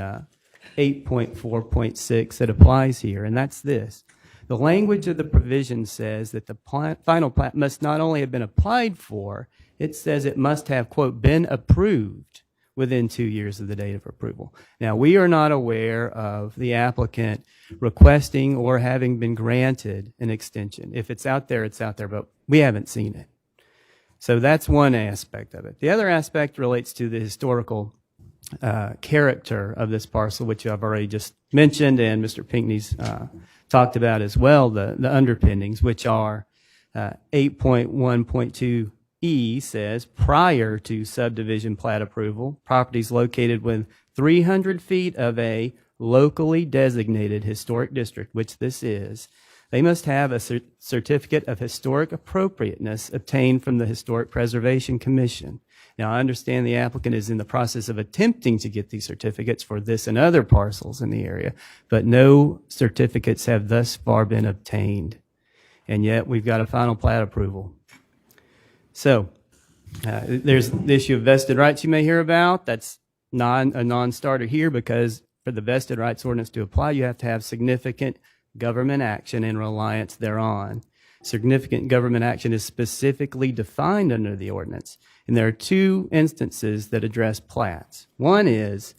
Speaker 16: 8.4.6 that applies here, and that's this. The language of the provision says that the final plat must not only have been applied for, it says it must have, quote, been approved within 2 years of the date of approval. Now, we are not aware of the applicant requesting or having been granted an extension. If it's out there, but we haven't seen it. So that's one aspect of it. The other aspect relates to the historical character of this parcel, which I've already just mentioned, and Mr. Pinckney's talked about as well, the underpinnings, which are 8.1.2 E says, prior to subdivision plat approval, properties located within 300 feet of a locally designated historic district, which this is, they must have a certificate of historic appropriateness obtained from the Historic Preservation Commission. Now, I understand the applicant is in the process of attempting to get these certificates for this and other parcels in the area, but no certificates have thus far been obtained. And yet, we've got a final plat approval. So, there's the issue of vested rights you may hear about. That's a non-starter here because for the vested rights ordinance to apply, you have to have significant government action and reliance thereon. Significant government action is specifically defined under the ordinance, and there are two instances that address plats. One is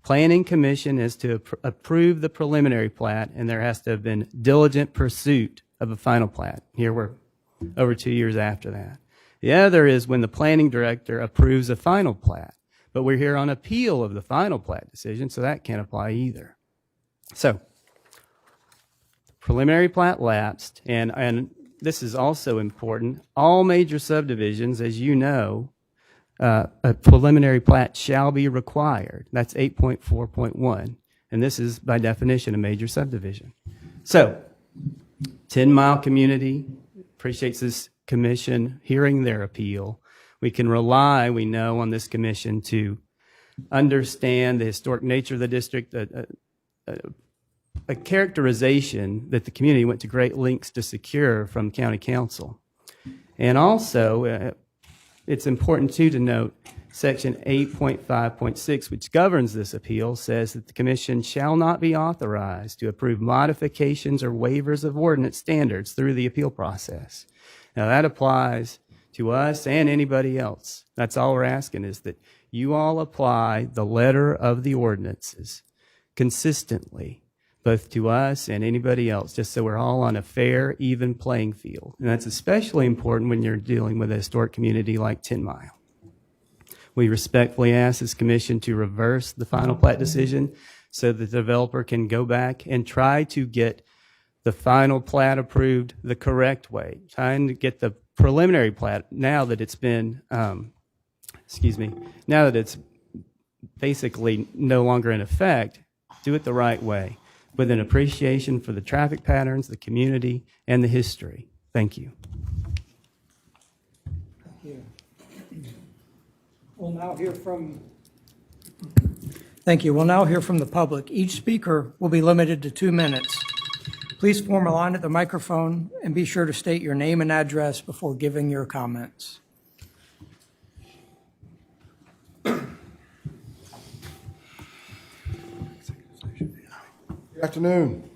Speaker 16: Planning Commission is to approve the preliminary plat, and there has to have been diligent pursuit of a final plat. Here we're over 2 years after that. The other is when the planning director approves a final plat, but we're here on appeal of the final plat decision, so that can't apply either. So, preliminary plat lapsed, and this is also important. All major subdivisions, as you know, a preliminary plat shall be required. That's 8.4.1, and this is by definition a major subdivision. So, 10 Mile community appreciates this commission hearing their appeal. We can rely, we know, on this commission to understand the historic nature of the district, a characterization that the community went to great lengths to secure from county council. And also, it's important too to note Section 8.5.6, which governs this appeal, says that the commission shall not be authorized to approve modifications or waivers of ordinance standards through the appeal process. Now that applies to us and anybody else. That's all we're asking, is that you all apply the letter of the ordinances consistently, both to us and anybody else, just so we're all on a fair, even playing field. And that's especially important when you're dealing with a historic community like 10 Mile. We respectfully ask this commission to reverse the final plat decision so that the developer can go back and try to get the final plat approved the correct way, trying to get the preliminary plat now that it's been, now that it's basically no longer in effect, do it the right way with an appreciation for the traffic patterns, the community, and the history. Thank you.
Speaker 1: We'll now hear from. Thank you. We'll now hear from the public. Each speaker will be limited to 2 minutes. Please form a line at the microphone and be sure to state your name and address before giving your comments.
Speaker 17: Good afternoon.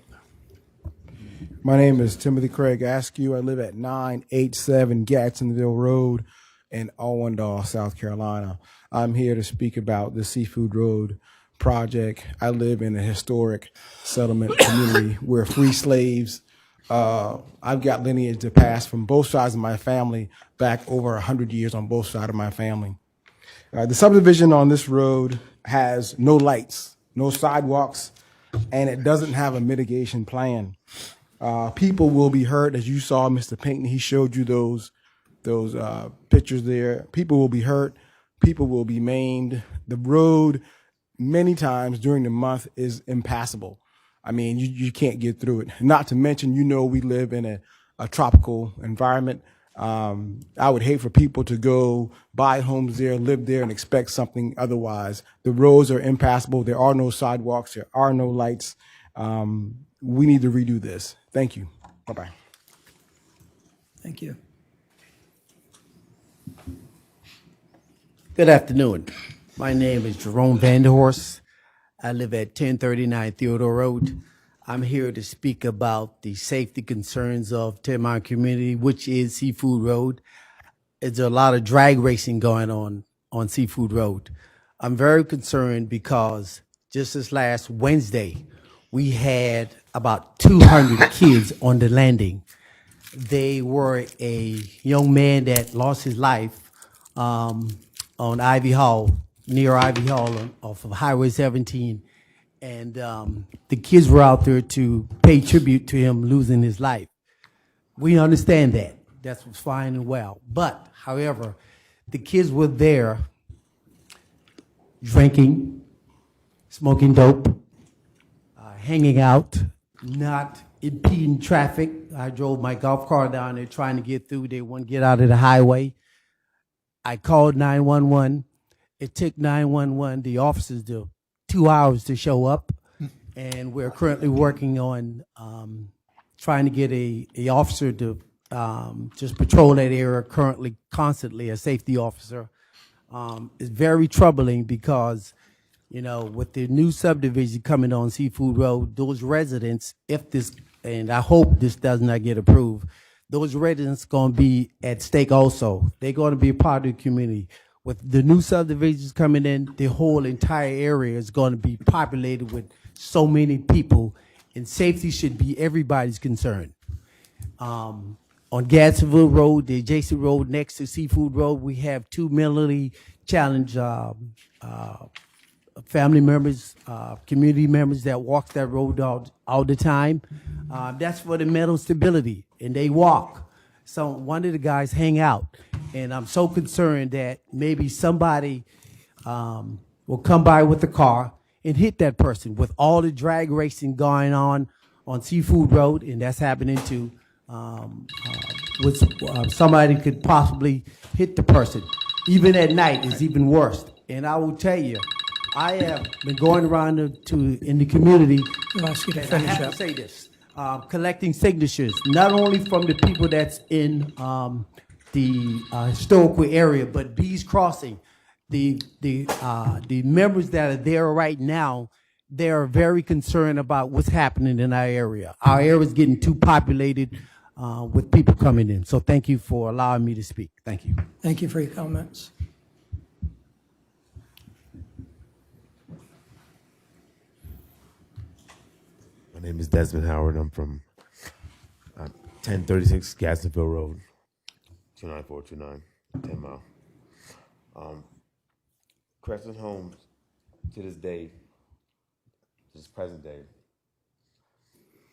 Speaker 17: My name is Timothy Craig Askew. I live at 987 Gadsdenville Road in Owendale, South Carolina. I'm here to speak about the Seafood Road project. I live in a historic settlement community where free slaves, I've got lineage to pass from both sides of my family back over 100 years on both sides of my family. The subdivision on this road has no lights, no sidewalks, and it doesn't have a mitigation plan. People will be hurt, as you saw, Mr. Pinckney, he showed you those pictures there. People will be hurt. People will be maimed. The road many times during the month is impassable. I mean, you can't get through it. Not to mention, we live in a tropical environment. I would hate for people to go buy homes there, live there, and expect something otherwise. The roads are impassable. There are no sidewalks. There are no lights. We need to redo this. Thank you. Bye-bye.
Speaker 1: Thank you.
Speaker 18: Good afternoon. My name is Jerome Vanderhorst. I live at 1039 Theodore Road. I'm here to speak about the safety concerns of 10 Mile community, which is Seafood Road. There's a lot of drag racing going on Seafood Road. I'm very concerned because just this last Wednesday, we had about 200 kids on the landing. They were a young man that lost his life on Ivy Hall, near Ivy Hall off of Highway 17. And the kids were out there to pay tribute to him losing his life. We understand that. That's fine and well. But, however, the kids were there drinking, smoking dope, hanging out, not impeding traffic. I drove my golf cart down there trying to get through. They wouldn't get out of the highway. I called 911. It took 911, the officers, 2 hours to show up. And we're currently working on trying to get a officer to just patrol that area currently, constantly, a safety officer. It's very troubling because, with the new subdivision coming on Seafood Road, those residents, and I hope this does not get approved, those residents going to be at stake also. They're going to be a part of the community. With the new subdivisions coming in, the whole entire area is going to be populated with so many people, and safety should be everybody's concern. On Gadsdenville Road, the adjacent road next to Seafood Road, we have 2 mentally challenged family members, community members that walk that road all the time. That's for the mental stability, and they walk. So one of the guys hang out, and I'm so concerned that maybe somebody will come by with a car and hit that person with all the drag racing going on Seafood Road, and that's happening too. Somebody could possibly hit the person. Even at night, it's even worse. And I will tell you, I have been going around in the community, and I have to say this, collecting signatures, not only from the people that's in historical area, but Bees Crossing, the members that are there right now, they are very concerned about what's happening in our area. Our area is getting too populated with people coming in. So thank you for allowing me to speak. Thank you.
Speaker 1: Thank you for your comments.
Speaker 19: My name is Desmond Howard. I'm from 1036 Gadsdenville Road, 29429, 10 Mile. Crescent Homes, to this day, to this present day,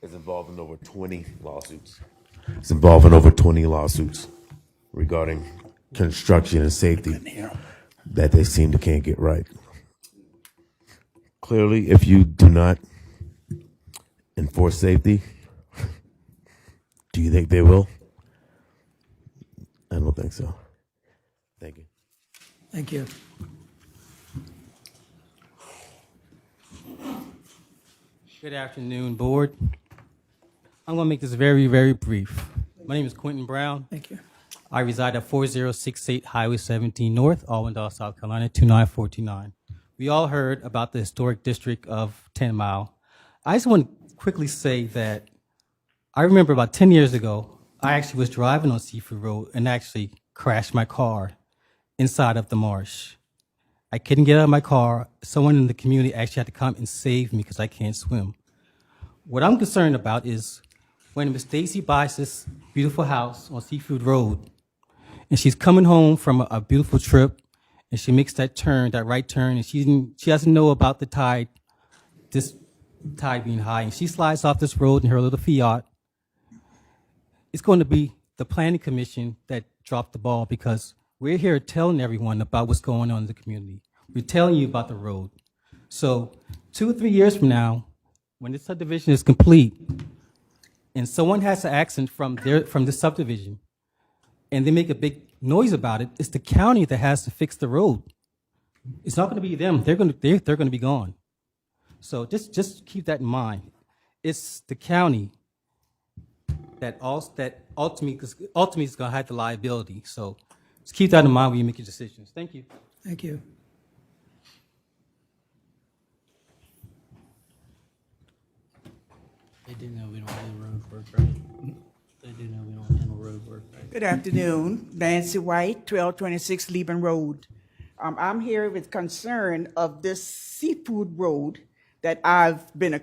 Speaker 19: is involved in over 20 lawsuits. It's involved in over 20 lawsuits regarding construction and safety that they seem to can't get right. Clearly, if you do not enforce safety, do you think they will? I don't think so. Thank you.
Speaker 1: Thank you.
Speaker 16: Good afternoon, board. I'm going to make this very, very brief. My name is Quentin Brown.
Speaker 1: Thank you.
Speaker 16: I reside at 4068 Highway 17 North, Allendale, South Carolina, 29429. We all heard about the historic district of 10 Mile. I just want to quickly say that I remember about 10 years ago, I actually was driving on Seafood Road and actually crashed my car inside of the marsh. I couldn't get out of my car. Someone in the community actually had to come and save me because I can't swim. What I'm concerned about is when Miss Stacy buys this beautiful house on Seafood Road, and she's coming home from a beautiful trip, and she makes that turn, that right turn, and she doesn't know about the tide, this tide being high, and she slides off this road in her little Fiat. It's going to be the planning commission that dropped the ball, because we're here telling everyone about what's going on in the community. We're telling you about the road. So 2 or 3 years from now, when this subdivision is complete, and someone has an accident from the subdivision, and they make a big noise about it, it's the county that has to fix the road. It's not going to be them. They're going to be gone. So just keep that in mind. It's the county that ultimately is going to have the liability. So just keep that in mind when you make your decisions. Thank you.
Speaker 1: Thank you.
Speaker 11: They do know we don't do road work, right? They do know we don't handle road work, right?
Speaker 20: Good afternoon, Nancy White, 1226 Lieben Road. I'm here with concern of this Seafood Road that I've been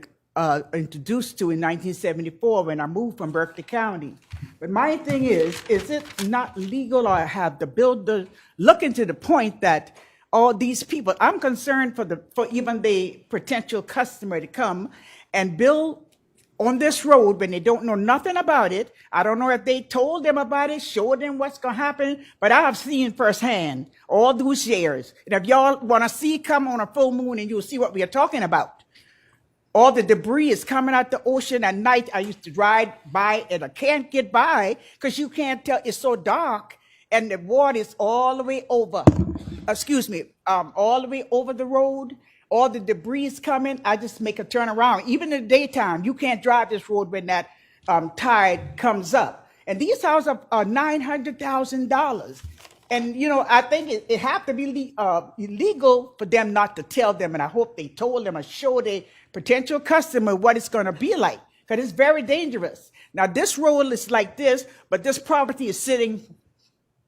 Speaker 20: introduced to in 1974 when I moved from Berkeley County. But my thing is it not legal, or have the builder look into the point that all these people, I'm concerned for even the potential customer to come and build on this road when they don't know nothing about it. I don't know if they told them about it, showed them what's going to happen, but I have seen firsthand all those years. And if y'all want to see, come on a full moon and you'll see what we are talking about. All the debris is coming out the ocean at night. I used to ride by and I can't get by because you can't tell. It's so dark and the water is all the way over. All the way over the road. All the debris is coming. I just make a turn around. Even in the daytime, you can't drive this road when that tide comes up. And these houses are $900,000. And, you know, I think it have to be illegal for them not to tell them. And I hope they told them or showed a potential customer what it's going to be like, because it's very dangerous. Now, this road is like this, but this property is sitting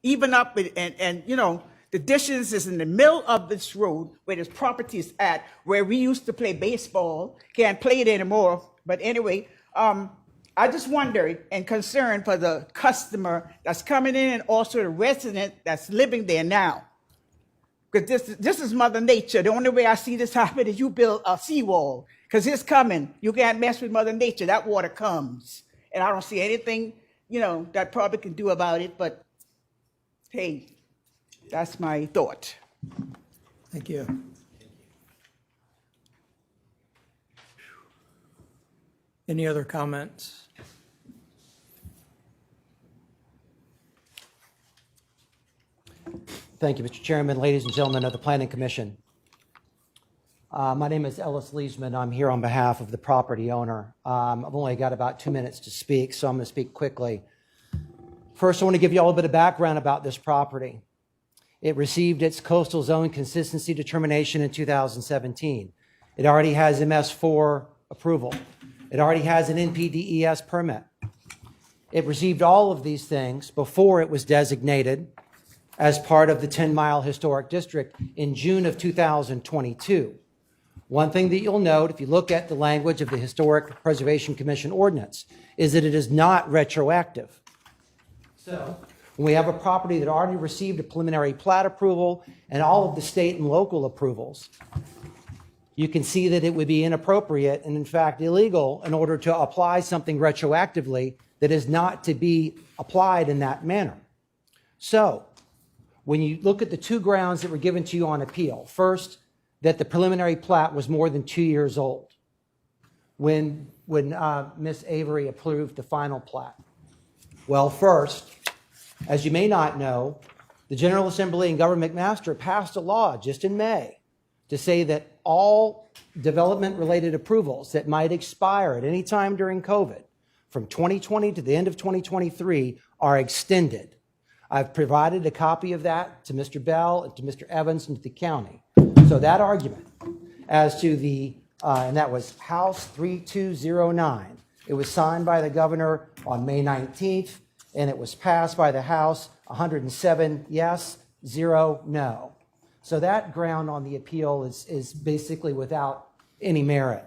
Speaker 20: even up and you know, the distance is in the middle of this road where this property is at, where we used to play baseball. Can't play it anymore. But anyway, I just wonder and concerned for the customer that's coming in and also the resident that's living there now. Because this is Mother Nature. The only way I see this happen is you build a seawall, because it's coming. You can't mess with Mother Nature. That water comes. And I don't see anything, you know, that probably can do about it. But hey, that's my thought.
Speaker 1: Thank you. Any other comments?
Speaker 21: Thank you, Mr. Chairman, ladies and gentlemen of the Planning Commission. My name is Ellis Leesman. I'm here on behalf of the property owner. I've only got about 2 minutes to speak, so I'm going to speak quickly. First, I want to give you all a bit of background about this property. It received its coastal zone consistency determination in 2017. It already has MS4 approval. It already has an NPDES permit. It received all of these things before it was designated as part of the 10-mile historic district in June of 2022. One thing that you'll note, if you look at the language of the Historic Preservation Commission ordinance, is that it is not retroactive. So, when we have a property that already received a preliminary plat approval and all of the state and local approvals, you can see that it would be inappropriate and in fact illegal in order to apply something retroactively that is not to be applied in that manner. So, when you look at the two grounds that were given to you on appeal, first, that the preliminary plat was more than 2 years old when Ms. Avery approved the final plat. Well, first, as you may not know, the General Assembly and Government Master passed a law just in May to say that all development-related approvals that might expire at any time during COVID from 2020 to the end of 2023 are extended. I've provided a copy of that to Mr. Bell and to Mr. Evans and to the county. So that argument as to the, and that was House 3209. It was signed by the governor on May 19th, and it was passed by the House 107 yes, 0 no. So that ground on the appeal is basically without any merit.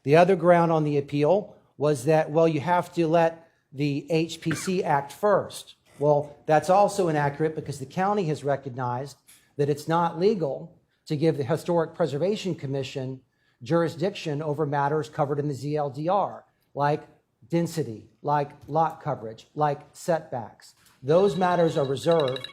Speaker 21: The other ground on the appeal was that, well, you have to let the HPC act first. Well, that's also inaccurate because the county has recognized that it's not legal to give the Historic Preservation Commission jurisdiction over matters covered in the ZLDR, like density, like lot coverage, like setbacks. Those matters are reserved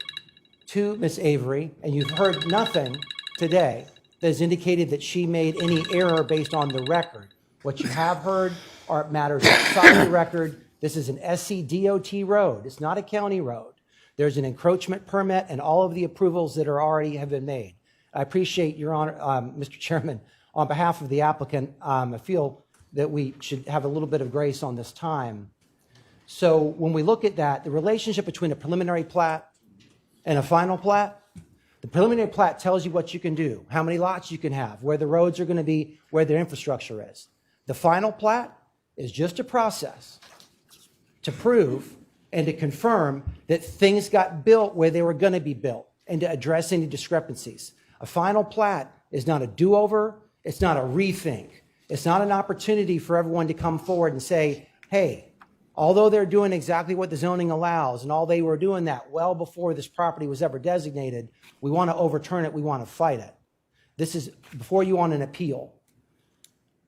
Speaker 21: to Ms. Avery, and you've heard nothing today that has indicated that she made any error based on the record. What you have heard are matters outside the record. This is an SCDOT road. It's not a county road. There's an encroachment permit and all of the approvals that are already have been made. I appreciate Your Honor, Mr. Chairman, on behalf of the applicant, I feel that we should have a little bit of grace on this time. So when we look at that, the relationship between a preliminary plat and a final plat, the preliminary plat tells you what you can do, how many lots you can have, where the roads are going to be, where their infrastructure is. The final plat is just a process to prove and to confirm that things got built where they were going to be built and to address any discrepancies. A final plat is not a do-over. It's not a rethink. It's not an opportunity for everyone to come forward and say, hey, although they're doing exactly what the zoning allows and all they were doing that well before this property was ever designated, we want to overturn it, we want to fight it. This is before you on an appeal.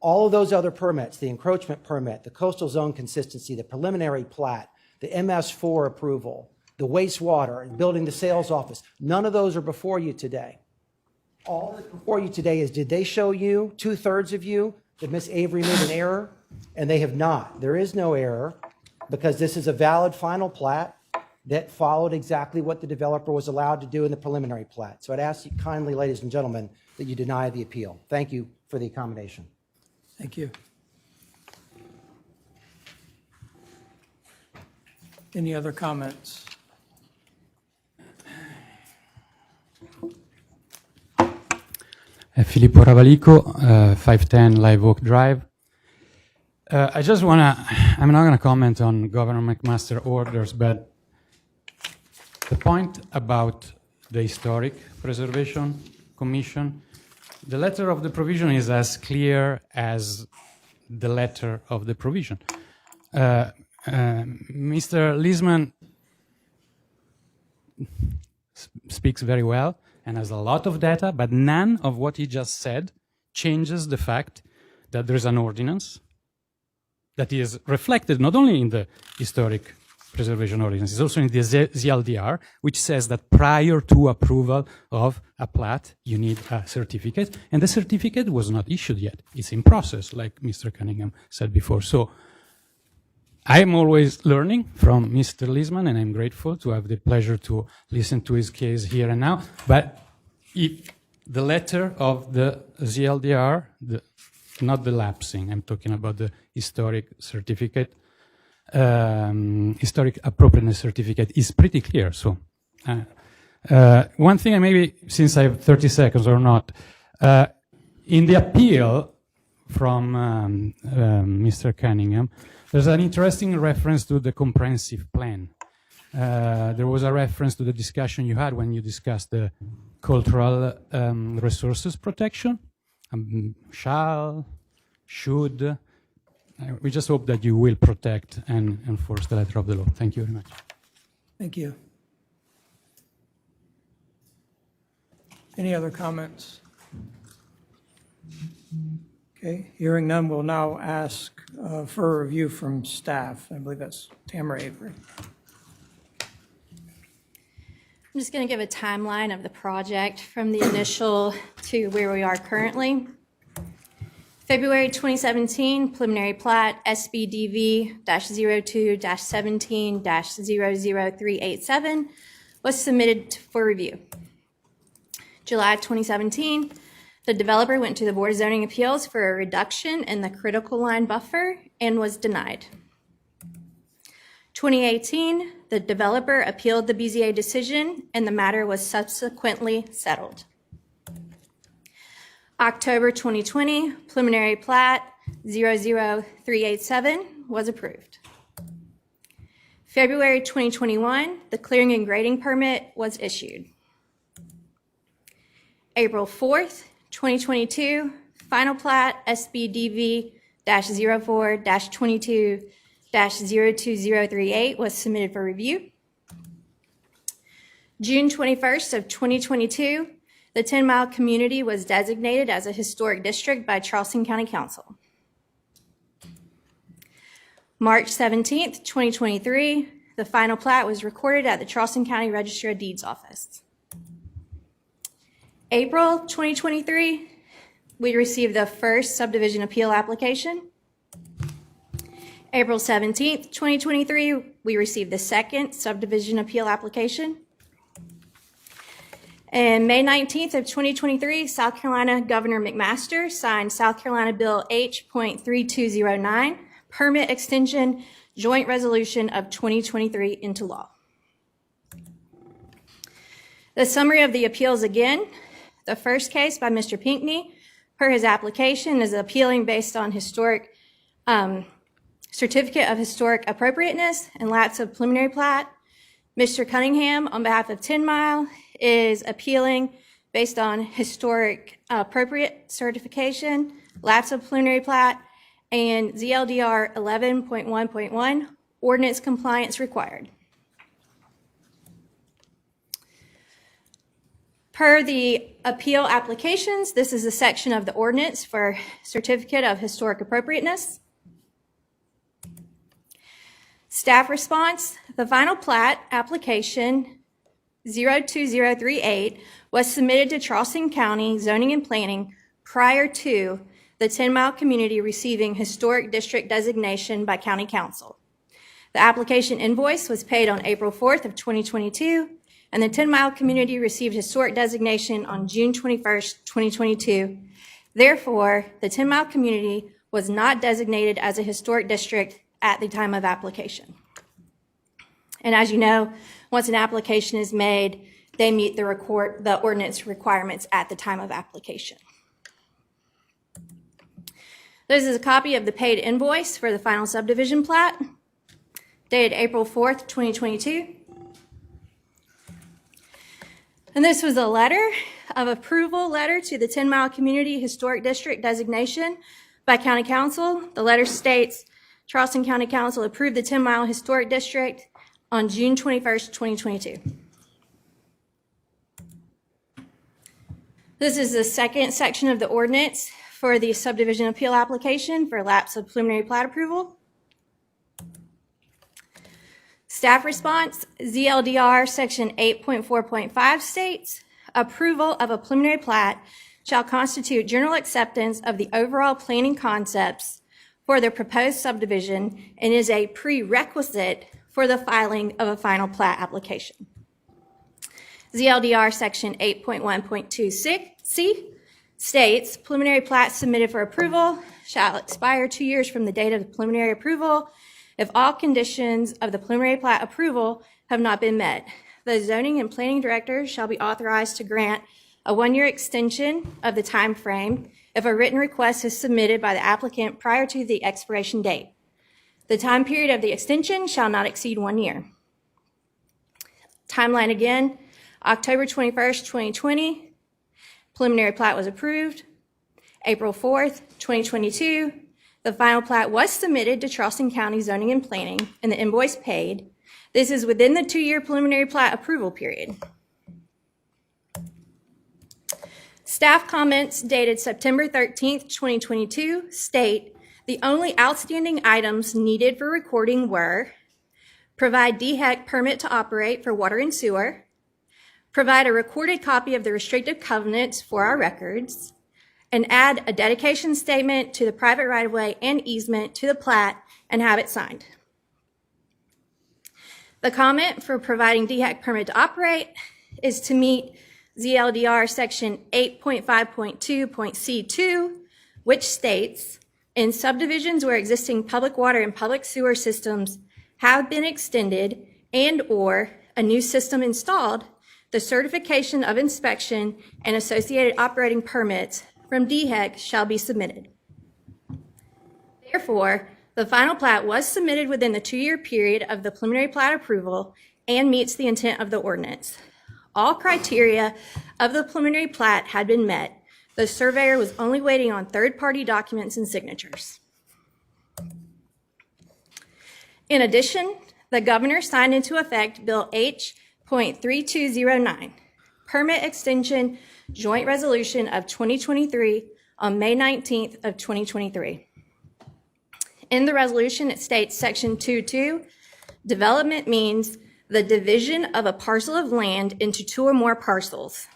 Speaker 21: All of those other permits, the encroachment permit, the coastal zone consistency, the preliminary plat, the MS4 approval, the wastewater, and building the sales office, none of those are before you today. All that's before you today is, did they show you, 2/3 of you, that Ms. Avery made an error? And they have not. There is no error because this is a valid final plat that followed exactly what the developer was allowed to do in the preliminary plat. So I'd ask you kindly, ladies and gentlemen, that you deny the appeal. Thank you for the accommodation.
Speaker 1: Thank you. Any other comments?
Speaker 4: Filippo Ravalico, 510 Live Oak Drive. I just want to, I'm not going to comment on Governor McMaster orders, but the point about the Historic Preservation Commission, the letter of the provision is as clear as the letter of the provision. Mr. Leisman speaks very well and has a lot of data, but none of what he just said changes the fact that there's an ordinance that is reflected not only in the Historic Preservation Ordinance, it's also in the ZLDR, which says that prior to approval of a plat, you need a certificate, and the certificate was not issued yet. It's in process, like Mr. Cunningham said before. So I'm always learning from Mr. Leisman, and I'm grateful to have the pleasure to listen to his case here and now. But if the letter of the ZLDR, not the lapsing, I'm talking about the historic certificate, historic appropriateness certificate is pretty clear. So, one thing, maybe since I have 30 seconds or not, in the appeal from Mr. Cunningham, there's an interesting reference to the comprehensive plan. There was a reference to the discussion you had when you discussed the cultural resources protection. Should. We just hope that you will protect and enforce the letter of the law. Thank you very much.
Speaker 1: Thank you. Any other comments? Okay, hearing none, we'll now ask for a review from staff. I believe that's Tamara Avery.
Speaker 14: I'm just going to give a timeline of the project from the initial to where we are currently. February 2017, preliminary plat SBDV-02-17-00387 was submitted for review. July 2017, the developer went to the Board of Zoning Appeals for a reduction in the critical line buffer and was denied. 2018, the developer appealed the BZA decision and the matter was subsequently settled. October 2020, preliminary plat 00387 was approved. February 2021, the clearing and grading permit was issued. April 4th, 2022, final plat SBDV-04-22-02038 was submitted for review. June 21st of 2022, the 10 Mile community was designated as a historic district by Charleston County Council. March 17th, 2023, the final plat was recorded at the Charleston County Register of Deeds office. April 2023, we received the first subdivision appeal application. April 17th, 2023, we received the second subdivision appeal application. And May 19th of 2023, South Carolina Governor McMaster signed South Carolina Bill H.3209, Permit Extension Joint Resolution of 2023 into law. The summary of the appeals again. The first case by Mr. Pinckney, per his application, is appealing based on historic certificate of historic appropriateness and lapse of preliminary plat. Mr. Cunningham, on behalf of 10 Mile, is appealing based on historic appropriate certification, lapse of preliminary plat, and ZLDR 11.1.1, ordinance compliance required. Per the appeal applications, this is a section of the ordinance for certificate of historic appropriateness. Staff response, the final plat application 02038 was submitted to Charleston County Zoning and Planning prior to the 10 Mile community receiving historic district designation by County Council. The application invoice was paid on April 4th of 2022, and the 10 Mile community received historic designation on June 21st, 2022. Therefore, the 10 Mile community was not designated as a historic district at the time of application. And as you know, once an application is made, they meet the ordinance requirements at the time of application. This is a copy of the paid invoice for the final subdivision plat, dated April 4th, 2022. And this was a letter of approval letter to the 10 Mile Community Historic District designation by County Council. The letter states, Charleston County Council approved the 10 Mile Historic District on June 21st, 2022. This is the second section of the ordinance for the subdivision appeal application for lapse of preliminary plat approval. Staff response, ZLDR section 8.4.5 states, approval of a preliminary plat shall constitute general acceptance of the overall planning concepts for the proposed subdivision and is a prerequisite for the filing of a final plat application. ZLDR section 8.1.26C states, preliminary plat submitted for approval shall expire 2 years from the date of the preliminary approval if all conditions of the preliminary plat approval have not been met. The zoning and planning director shall be authorized to grant a 1-year extension of the time frame if a written request is submitted by the applicant prior to the expiration date. The time period of the extension shall not exceed 1 year. Timeline again, October 21st, 2020, preliminary plat was approved. April 4th, 2022, the final plat was submitted to Charleston County Zoning and Planning and the invoice paid. This is within the 2-year preliminary plat approval period. Staff comments dated September 13th, 2022 state the only outstanding items needed for recording were provide DHEC permit to operate for water and sewer, provide a recorded copy of the restrictive covenants for our records, and add a dedication statement to the private right-of-way and easement to the plat and have it signed. The comment for providing DHEC permit to operate is to meet ZLDR section 8.5.2.C2, which states, in subdivisions where existing public water and public sewer systems have been extended and/or a new system installed, the certification of inspection and associated operating permits from DHEC shall be submitted. Therefore, the final plat was submitted within the 2-year period of the preliminary plat approval and meets the intent of the ordinance. All criteria of the preliminary plat had been met. The surveyor was only waiting on third-party documents and signatures. In addition, the governor signed into effect Bill H.3209, Permit Extension Joint Resolution of 2023 on May 19th of 2023. In the resolution, it states Section 2.2, development means the division of a parcel of land into 2 or more parcels.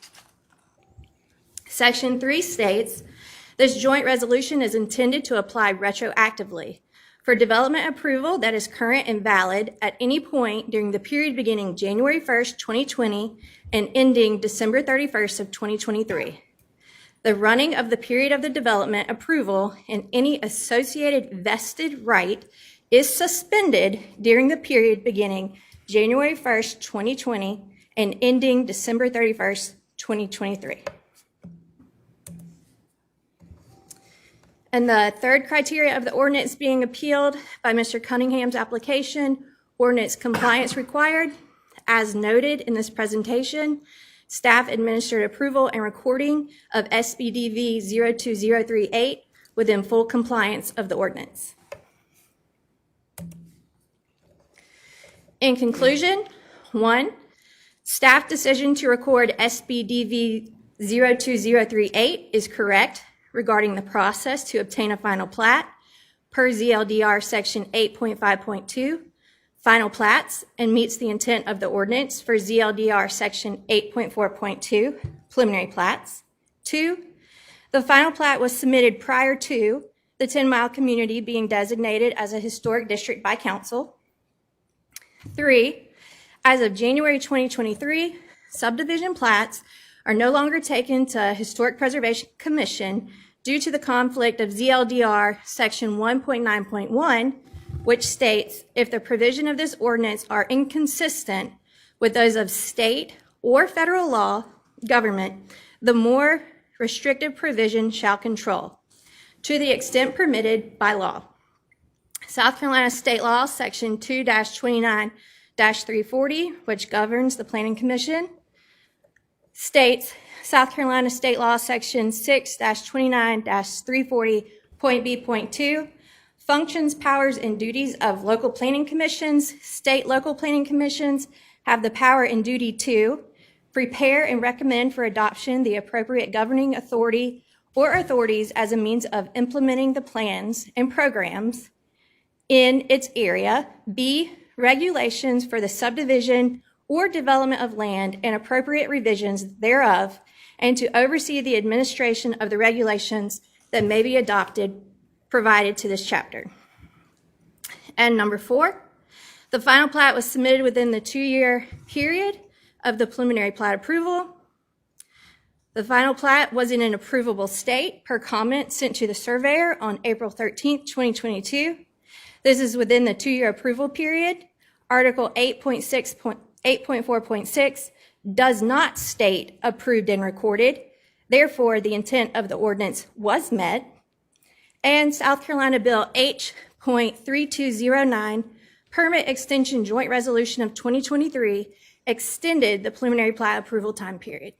Speaker 14: Section 3 states, this joint resolution is intended to apply retroactively for development approval that is current and valid at any point during the period beginning January 1st, 2020 and ending December 31st of 2023. The running of the period of the development approval and any associated vested right is suspended during the period beginning January 1st, 2020 and ending December 31st, 2023. And the third criteria of the ordinance being appealed by Mr. Cunningham's application, ordinance compliance required. As noted in this presentation, staff administered approval and recording of SBDV 02038 within full compliance of the ordinance. In conclusion, 1, staff decision to record SBDV 02038 is correct regarding the process to obtain a final plat per ZLDR section 8.5.2, final plats, and meets the intent of the ordinance for ZLDR section 8.4.2, preliminary plats. 2, the final plat was submitted prior to the 10-mile community being designated as a historic district by council. 3, as of January 2023, subdivision plats are no longer taken to Historic Preservation Commission due to the conflict of ZLDR section 1.9.1, which states if the provision of this ordinance are inconsistent with those of state or federal law, government, the more restrictive provision shall control, to the extent permitted by law. South Carolina State Law, Section 2-29-340, which governs the Planning Commission, states South Carolina State Law, Section 6-29-340.B.2, functions, powers, and duties of local planning commissions. State local planning commissions have the power and duty to prepare and recommend for adoption the appropriate governing authority or authorities as a means of implementing the plans and programs in its area. B, regulations for the subdivision or development of land and appropriate revisions thereof, and to oversee the administration of the regulations that may be adopted provided to this chapter. And number 4, the final plat was submitted within the 2-year period of the preliminary plat approval. The final plat was in an approvable state per comment sent to the surveyor on April 13th, 2022. This is within the 2-year approval period. Article 8.4.6 does not state approved and recorded. Therefore, the intent of the ordinance was met. And South Carolina Bill H.3209, Permit Extension Joint Resolution of 2023, extended the preliminary plat approval time period.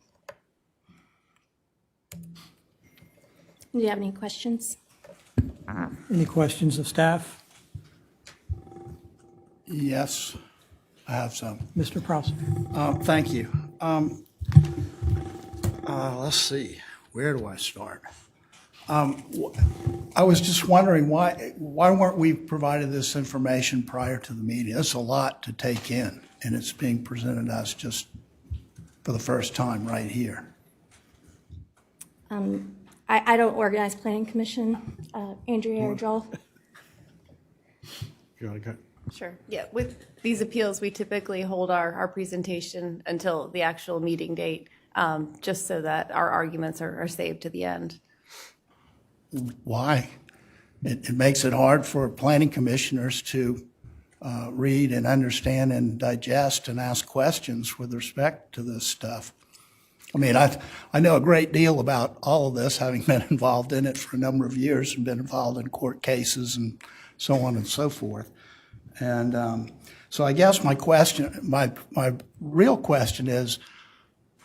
Speaker 14: Do you have any questions?
Speaker 1: Any questions of staff?
Speaker 5: Yes, I have some.
Speaker 1: Mr. Prosser?
Speaker 5: Thank you. Let's see, where do I start? I was just wondering why weren't we provided this information prior to the meeting? It's a lot to take in, and it's being presented to us just for the first time right here.
Speaker 14: I don't organize planning commission. Andrea or Joel?
Speaker 2: You want to go?
Speaker 7: Sure. Yeah. With these appeals, we typically hold our presentation until the actual meeting date, just so that our arguments are saved to the end.
Speaker 5: Why? It makes it hard for planning commissioners to read and understand and digest and ask questions with respect to this stuff. I mean, I know a great deal about all of this, having been involved in it for a number of years and been involved in court cases and so on and so forth. And so I guess my real question is,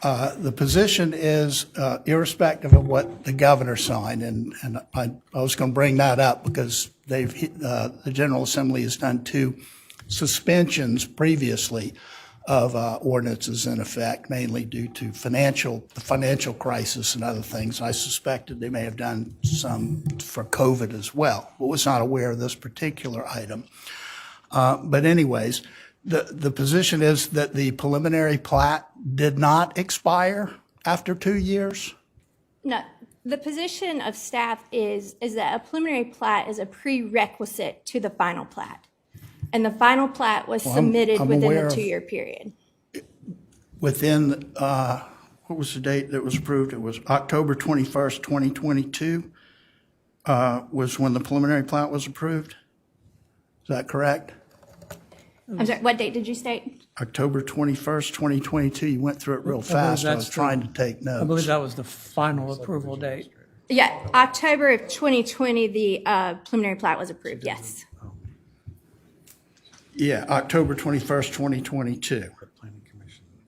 Speaker 5: the position is irrespective of what the governor signed, and I was going to bring that up because the General Assembly has done 2 suspensions previously of ordinances in effect, mainly due to the financial crisis and other things. I suspected they may have done some for COVID as well, but was not aware of this particular item. But anyways, the position is that the preliminary plat did not expire after 2 years?
Speaker 14: No. The position of staff is that a preliminary plat is a prerequisite to the final plat. And the final plat was submitted within the 2-year period.
Speaker 5: Within, what was the date that was approved? It was October 21st, 2022 was when the preliminary plat was approved? Is that correct?
Speaker 14: I'm sorry, what date did you state?
Speaker 5: October 21st, 2022. You went through it real fast. I was trying to take notes.
Speaker 1: I believe that was the final approval date.
Speaker 14: Yeah, October of 2020, the preliminary plat was approved, yes.
Speaker 5: Yeah, October 21st, 2022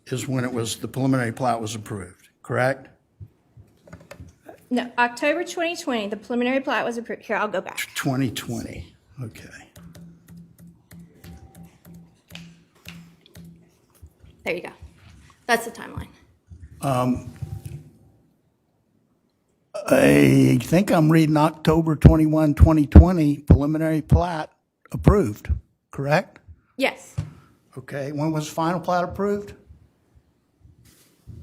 Speaker 5: is when the preliminary plat was approved, correct?
Speaker 14: No, October 2020, the preliminary plat was approved. Here, I'll go back.
Speaker 5: 2020, okay.
Speaker 14: There you go. That's the timeline.
Speaker 5: I think I'm reading October 21, 2020, preliminary plat approved, correct?
Speaker 14: Yes.
Speaker 5: Okay, when was final plat approved?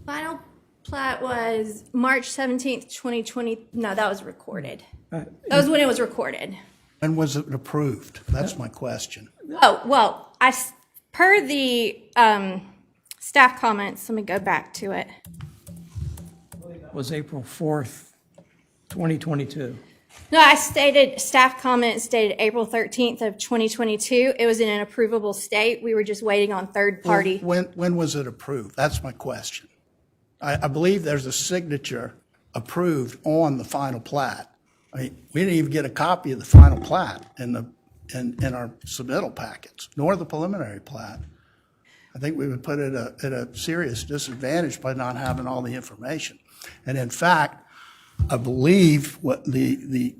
Speaker 14: Final plat was March 17th, 2020. No, that was recorded. That was when it was recorded.
Speaker 5: When was it approved? That's my question.
Speaker 14: Oh, well, per the staff comments, let me go back to it.
Speaker 1: It was April 4th, 2022.
Speaker 14: No, staff comments stated April 13th of 2022. It was in an approvable state. We were just waiting on third party.
Speaker 5: When was it approved? That's my question. I believe there's a signature approved on the final plat. I mean, we didn't even get a copy of the final plat in our submittal packets, nor the preliminary plat. I think we would put it at a serious disadvantage by not having all the information. And in fact, I believe what the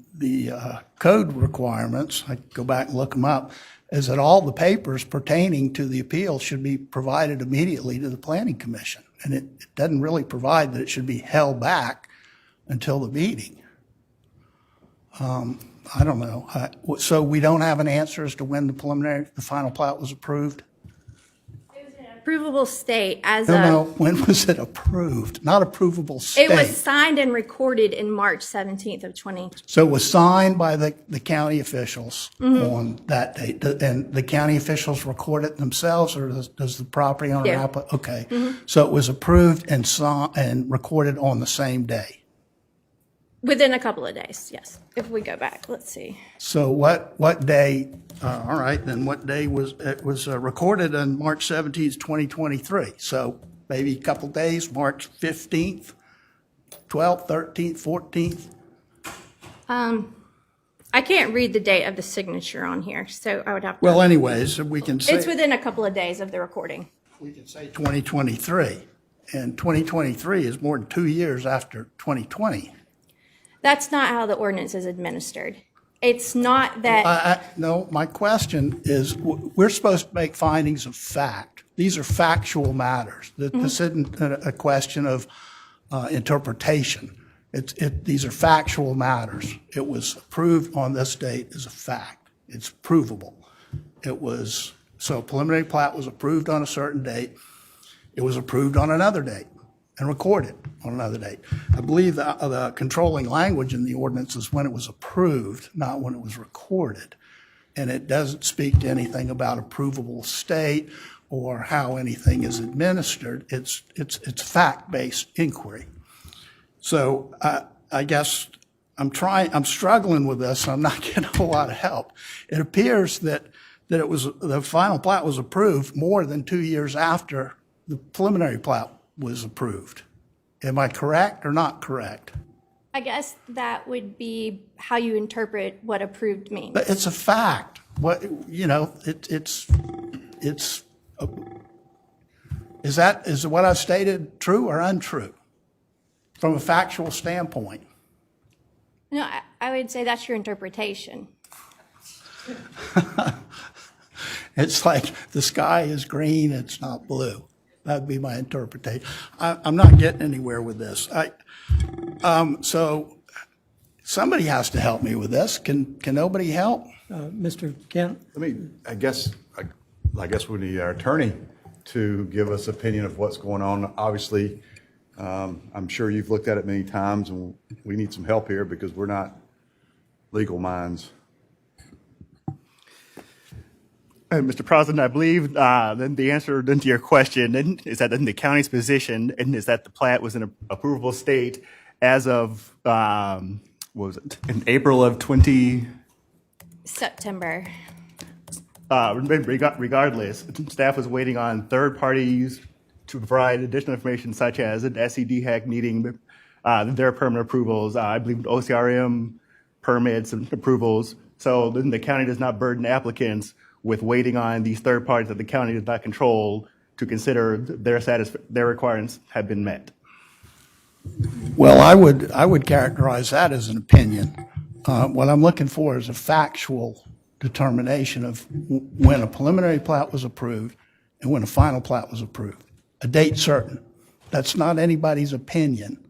Speaker 5: code requirements, I go back and look them up, is that all the papers pertaining to the appeal should be provided immediately to the Planning Commission. And it doesn't really provide that it should be held back until the meeting. I don't know. So we don't have an answer as to when the final plat was approved?
Speaker 14: Approvable state as
Speaker 5: No, when was it approved? Not approvable state.
Speaker 14: It was signed and recorded in March 17th of 2020.
Speaker 5: So it was signed by the county officials on that date. And the county officials record it themselves, or does the property owner have it? Okay. So it was approved and recorded on the same day.
Speaker 14: Within a couple of days, yes. If we go back, let's see.
Speaker 5: So what day, all right, then what day was, it was recorded on March 17th, 2023. So maybe a couple days, March 15th, 12th, 13th, 14th?
Speaker 14: I can't read the date of the signature on here, so I would have to.
Speaker 5: Well, anyways, we can say.
Speaker 14: It's within a couple of days of the recording.
Speaker 5: We can say 2023, and 2023 is more than 2 years after 2020.
Speaker 14: That's not how the ordinance is administered. It's not that.
Speaker 5: No, my question is, we're supposed to make findings of fact. These are factual matters. This isn't a question of interpretation. These are factual matters. It was approved on this date as a fact. It's provable. So preliminary plat was approved on a certain date. It was approved on another date and recorded on another date. I believe the controlling language in the ordinance is when it was approved, not when it was recorded. And it doesn't speak to anything about a provable state or how anything is administered. It's fact-based inquiry. So I guess I'm struggling with this. I'm not getting a whole lot of help. It appears that the final plat was approved more than 2 years after the preliminary plat was approved. Am I correct or not correct?
Speaker 14: I guess that would be how you interpret what approved means.
Speaker 5: But it's a fact. Is what I've stated true or untrue from a factual standpoint?
Speaker 14: No, I would say that's your interpretation.
Speaker 5: It's like the sky is green, it's not blue. That'd be my interpretation. I'm not getting anywhere with this. So somebody has to help me with this. Can nobody help?
Speaker 1: Mr. Kent?
Speaker 13: I guess we need our attorney to give us opinion of what's going on. Obviously, I'm sure you've looked at it many times, and we need some help here because we're not legal minds.
Speaker 15: Mr. President, I believe then the answer then to your question is that in the county's position is that the plat was in an approvable state as of what was it, in April of
Speaker 14: September.
Speaker 15: Regardless, staff was waiting on third parties to provide additional information such as an SED needing their permit approvals, I believe OCRM permits and approvals. So then the county does not burden applicants with waiting on these third parties that the county does not control to consider their requirements have been met.
Speaker 5: Well, I would characterize that as an opinion. What I'm looking for is a factual determination of when a preliminary plat was approved and when a final plat was approved. A date certain. That's not anybody's opinion.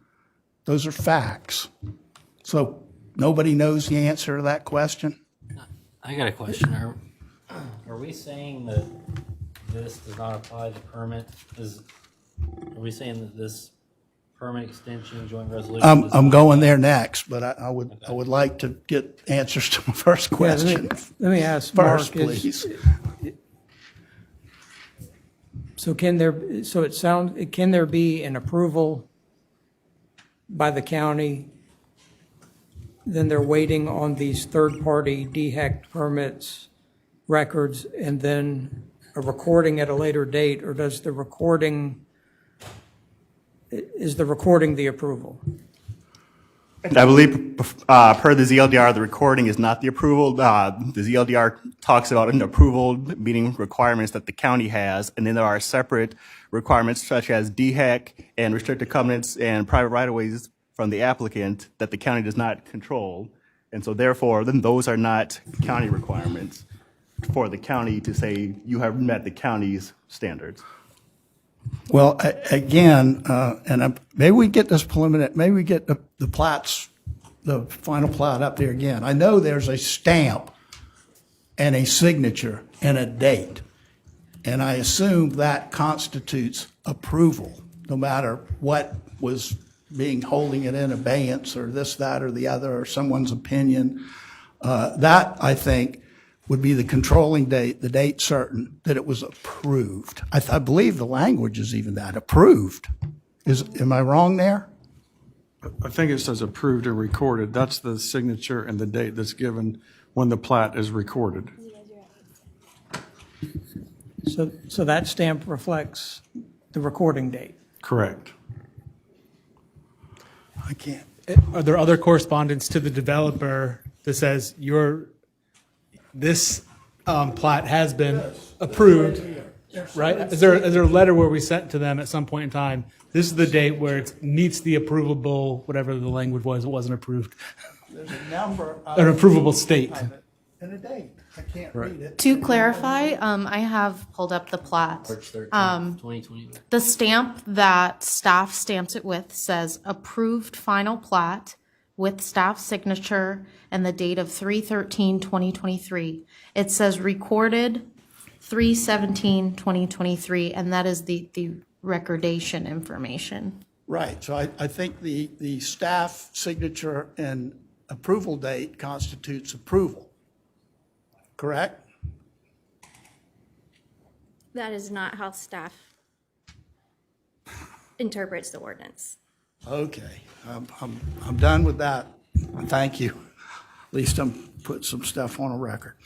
Speaker 5: Those are facts. So nobody knows the answer to that question?
Speaker 11: I got a question. Are we saying that this does not apply to the permit? Are we saying that this permit extension joint resolution?
Speaker 5: I'm going there next, but I would like to get answers to my first question.
Speaker 1: Let me ask
Speaker 5: first,
Speaker 1: Mark,
Speaker 5: please.
Speaker 1: So can there be an approval by the county, then they're waiting on these third-party DHEC permits, records, and then a recording at a later date, or is the recording the approval?
Speaker 15: I believe per the ZLDR, the recording is not the approval. The ZLDR talks about an approval meeting requirements that the county has, and then there are separate requirements such as DHEC and restricted covenants and private right-of-ways from the applicant that the county does not control. And so therefore, then those are not county requirements for the county to say you have met the county's standards.
Speaker 5: Well, again, maybe we get this preliminary, maybe we get the plats, the final plat up there again. I know there's a stamp and a signature and a date, and I assume that constitutes approval, no matter what was holding it in abeyance or this, that, or the other, or someone's opinion. That, I think, would be the controlling date, the date certain that it was approved. I believe the language is even that, approved. Am I wrong there?
Speaker 2: I think it says approved and recorded. That's the signature and the date that's given when the plat is recorded.
Speaker 1: So that stamp reflects the recording date.
Speaker 2: Correct.
Speaker 5: I can't.
Speaker 12: Are there other correspondence to the developer that says this plat has been approved, right? Is there a letter where we sent to them at some point in time, this is the date where it meets the approvable, whatever the language was, it wasn't approved,
Speaker 5: There's a number.
Speaker 12: an approvable state?
Speaker 5: And a date. I can't read it.
Speaker 8: To clarify, I have pulled up the plat.
Speaker 11: March 13th, 2020.
Speaker 8: The stamp that staff stamps it with says approved final plat with staff signature and the date of 3/13/2023. It says recorded 3/17/2023, and that is the recordation information.
Speaker 5: Right, so I think the staff signature and approval date constitutes approval, correct?
Speaker 14: That is not how staff interprets the ordinance.
Speaker 5: Okay, I'm done with that. Thank you. At least I'm putting some stuff on a record.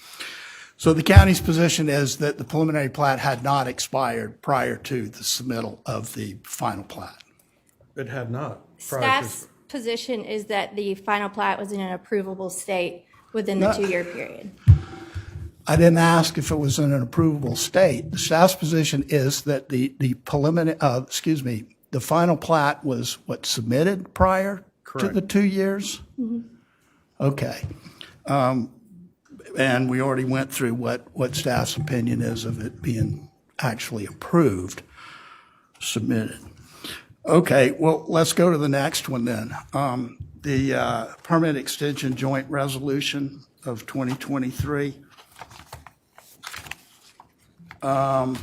Speaker 5: So the county's position is that the preliminary plat had not expired prior to the submittal of the final plat.
Speaker 2: It had not.
Speaker 14: Staff's position is that the final plat was in an approvable state within the 2-year period.
Speaker 5: I didn't ask if it was in an approvable state. The staff's position is that the preliminary, the final plat was what, submitted prior to the 2 years? Okay. And we already went through what staff's opinion is of it being actually approved, submitted. Okay, well, let's go to the next one then. The permit extension joint resolution of 2023. I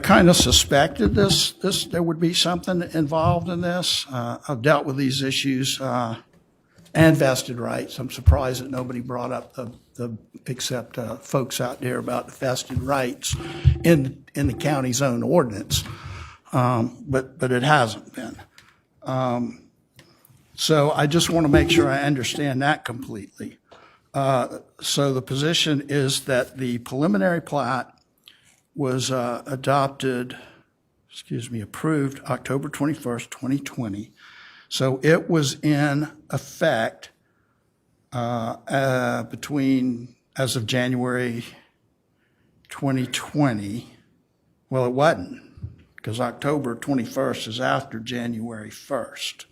Speaker 5: kind of suspected there would be something involved in this. I've dealt with these issues and vested rights. I'm surprised that nobody brought up except folks out there about the vested rights in the county's own ordinance, but it hasn't been. So I just want to make sure I understand that completely. So the position is that the preliminary plat was approved October 21st, 2020. So it was in effect as of January 2020. Well, it wasn't, because October 21st is after January 1st.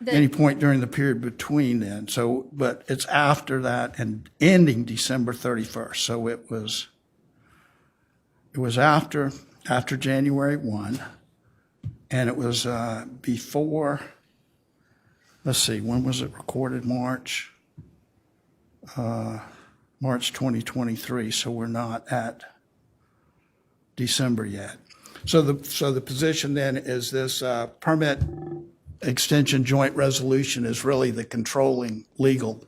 Speaker 5: Any point during the period between then. So, but it's after that and ending December 31st. So it was after January 1, and it was before, let's see, when was it recorded? March 2023, so we're not at December yet. So the position then is this permit extension joint resolution is really the controlling legal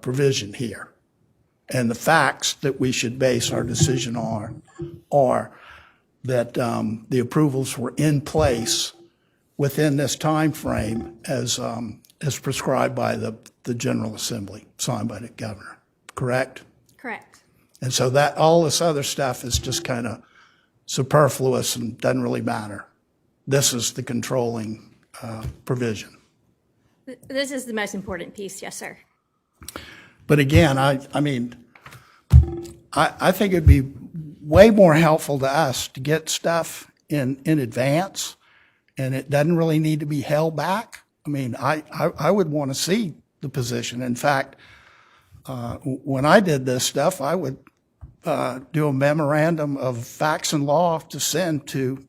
Speaker 5: provision here. And the facts that we should base our decision on are that the approvals were in place within this time frame as prescribed by the General Assembly, signed by the governor, correct?
Speaker 14: Correct.
Speaker 5: And so that all this other stuff is just kind of superfluous and doesn't really matter. This is the controlling provision.
Speaker 14: This is the most important piece, yes, sir.
Speaker 5: But again, I think it'd be way more helpful to us to get stuff in advance, and it doesn't really need to be held back. I mean, I would want to see the position. In fact, when I did this stuff, I would do a memorandum of facts and law to send to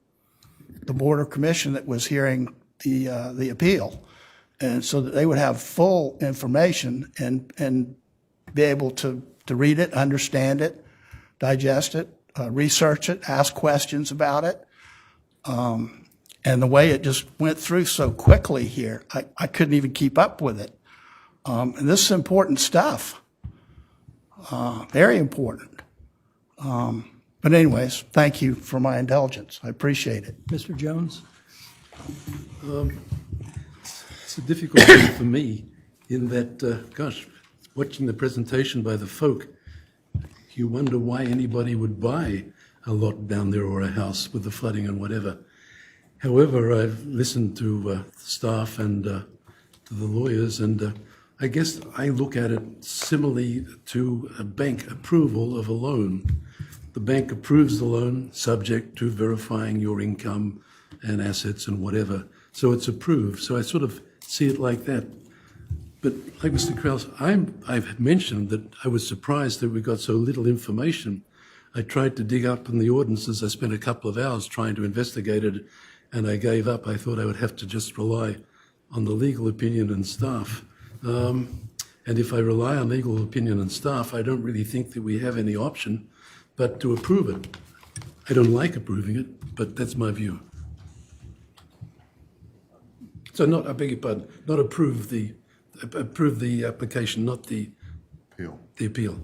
Speaker 5: the Board of Commission that was hearing the appeal, and so that they would have full information and be able to read it, understand it, digest it, research it, ask questions about it. And the way it just went through so quickly here, I couldn't even keep up with it. And this is important stuff, very important. But But anyways, thank you for my indulgence. I appreciate it.
Speaker 1: Mr. Jones?
Speaker 6: It's a difficult thing for me in that, gosh, watching the presentation by the folk, you wonder why anybody would buy a lot down there or a house with the flooding and whatever. However, I've listened to staff and to the lawyers, and I guess I look at it similarly to a bank approval of a loan. The bank approves the loan subject to verifying your income and assets and whatever. So it's approved. So I sort of see it like that. But like Mr. Krause, I've mentioned that I was surprised that we got so little information. I tried to dig up in the ordinances. I spent a couple of hours trying to investigate it, and I gave up. I thought I would have to just rely on the legal opinion and staff. And if I rely on legal opinion and staff, I don't really think that we have any option but to approve it. I don't like approving it, but that's my view. So I beg your pardon, not approve the application, not the appeal.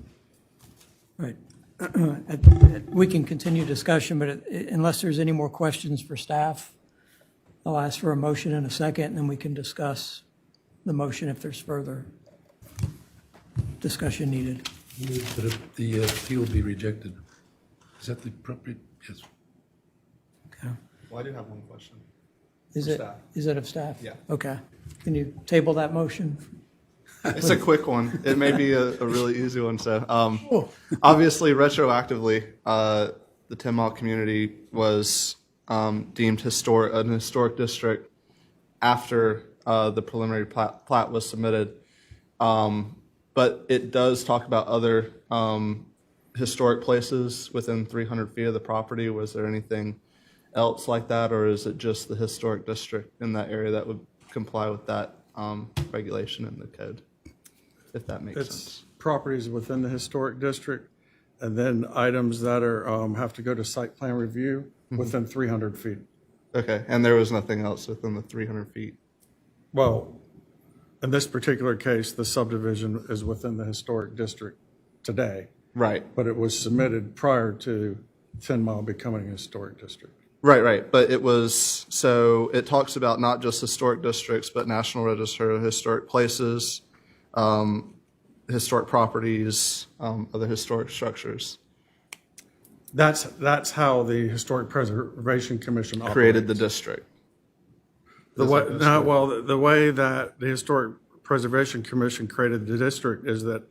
Speaker 1: Right. We can continue discussion, but unless there's any more questions for staff, I'll ask for a motion in a second, and then we can discuss the motion if there's further discussion needed.
Speaker 6: Move that the appeal be rejected. Is that the appropriate? Yes.
Speaker 1: Okay.
Speaker 15: Well, I do have one question.
Speaker 1: Is it of staff?
Speaker 15: Yeah.
Speaker 1: Okay. Can you table that motion?
Speaker 15: It's a quick one. It may be a really easy one. So, obviously, retroactively, the 10 Mile community was deemed an historic district after the preliminary plat was submitted. But it does talk about other historic places within 300 feet of the property. Was there anything else like that, or is it just the historic district in that area that would comply with that regulation in the code, if that makes sense?
Speaker 2: Properties within the historic district, and then items that are have to go to site plan review within 300 feet.
Speaker 15: Okay, and there was nothing else within the 300 feet?
Speaker 2: Well, in this particular case, the subdivision is within the historic district today.
Speaker 15: Right.
Speaker 2: But it was submitted prior to 10 Mile becoming a historic district.
Speaker 15: Right. But it was, so it talks about not just historic districts, but National Register of Historic Places, historic properties, other historic structures.
Speaker 2: That's how the Historic Preservation Commission operates.
Speaker 15: Created the district.
Speaker 2: The way that the Historic Preservation Commission created the district is that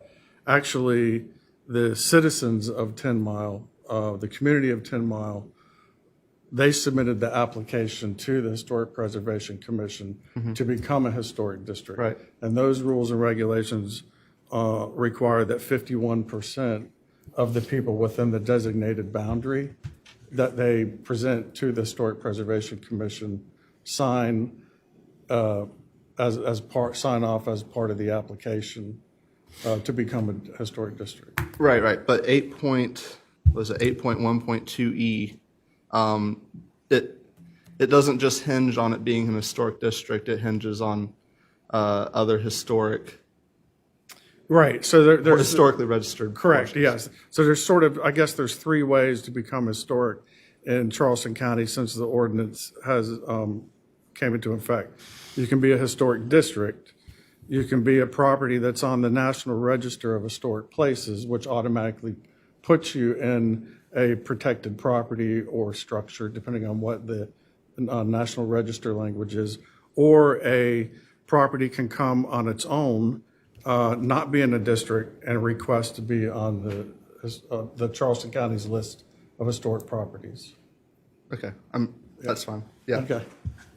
Speaker 2: actually the citizens of 10 Mile, the community of 10 Mile, they submitted the application to the Historic Preservation Commission to become a historic district.
Speaker 15: Right.
Speaker 2: And those rules and regulations require that 51% of the people within the designated boundary that they present to the Historic Preservation Commission sign off as part of the application to become a historic district.
Speaker 15: Right. But 8.1.2E, it doesn't just hinge on it being an historic district. It hinges on other historic.
Speaker 2: Right. So there's
Speaker 15: historically registered.
Speaker 2: Correct. Yes. So there's I guess there's three ways to become historic in Charleston County since the ordinance has came into effect. You can be a historic district. You can be a property that's on the National Register of Historic Places, which automatically puts you in a protected property or structure, depending on what the National Register language is. Or a property can come on its own, not be in a district, and request to be on the Charleston County's list of historic properties.
Speaker 15: Okay, that's fine. Yeah.
Speaker 2: Okay.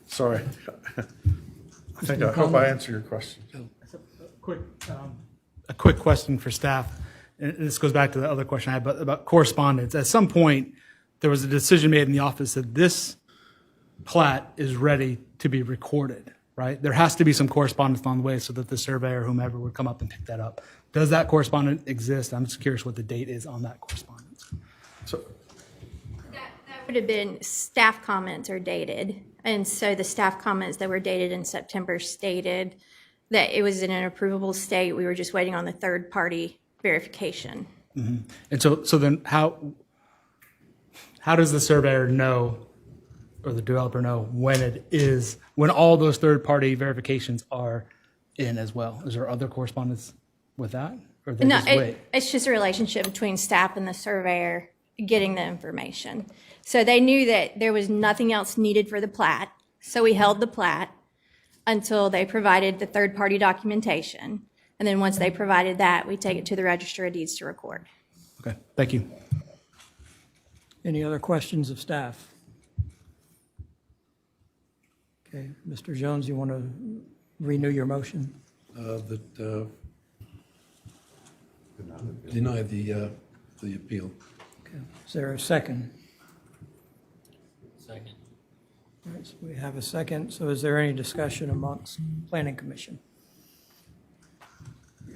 Speaker 2: Sorry. I hope I answered your question.
Speaker 12: A quick question for staff. And this goes back to the other question I had about correspondence. At some point, there was a decision made in the office that this plat is ready to be recorded, right? There has to be some correspondence along the way so that the surveyor or whomever would come up and pick that up. Does that correspondence exist? I'm just curious what the date is on that correspondence.
Speaker 2: So
Speaker 14: that would have been staff comments are dated. And so the staff comments that were dated in September stated that it was in an approvable state. We were just waiting on the third party verification.
Speaker 12: Mm-hmm. And so then how, how does the surveyor know, or the developer know, when all those third-party verifications are in as well? Is there other correspondence with that? Or they
Speaker 14: No,
Speaker 12: just wait?
Speaker 14: it's just a relationship between staff and the surveyor getting the information. So they knew that there was nothing else needed for the plat, so we held the plat until they provided the third-party documentation. And then once they provided that, we take it to the Register of Deeds to record.
Speaker 12: Okay, thank you.
Speaker 1: Any other questions of staff? Okay, Mr. Jones, you want to renew your motion?
Speaker 6: Deny the appeal.
Speaker 1: Okay. Is there a second?
Speaker 11: Second.
Speaker 1: All right, so we have a second. So is there any discussion amongst Planning Commission?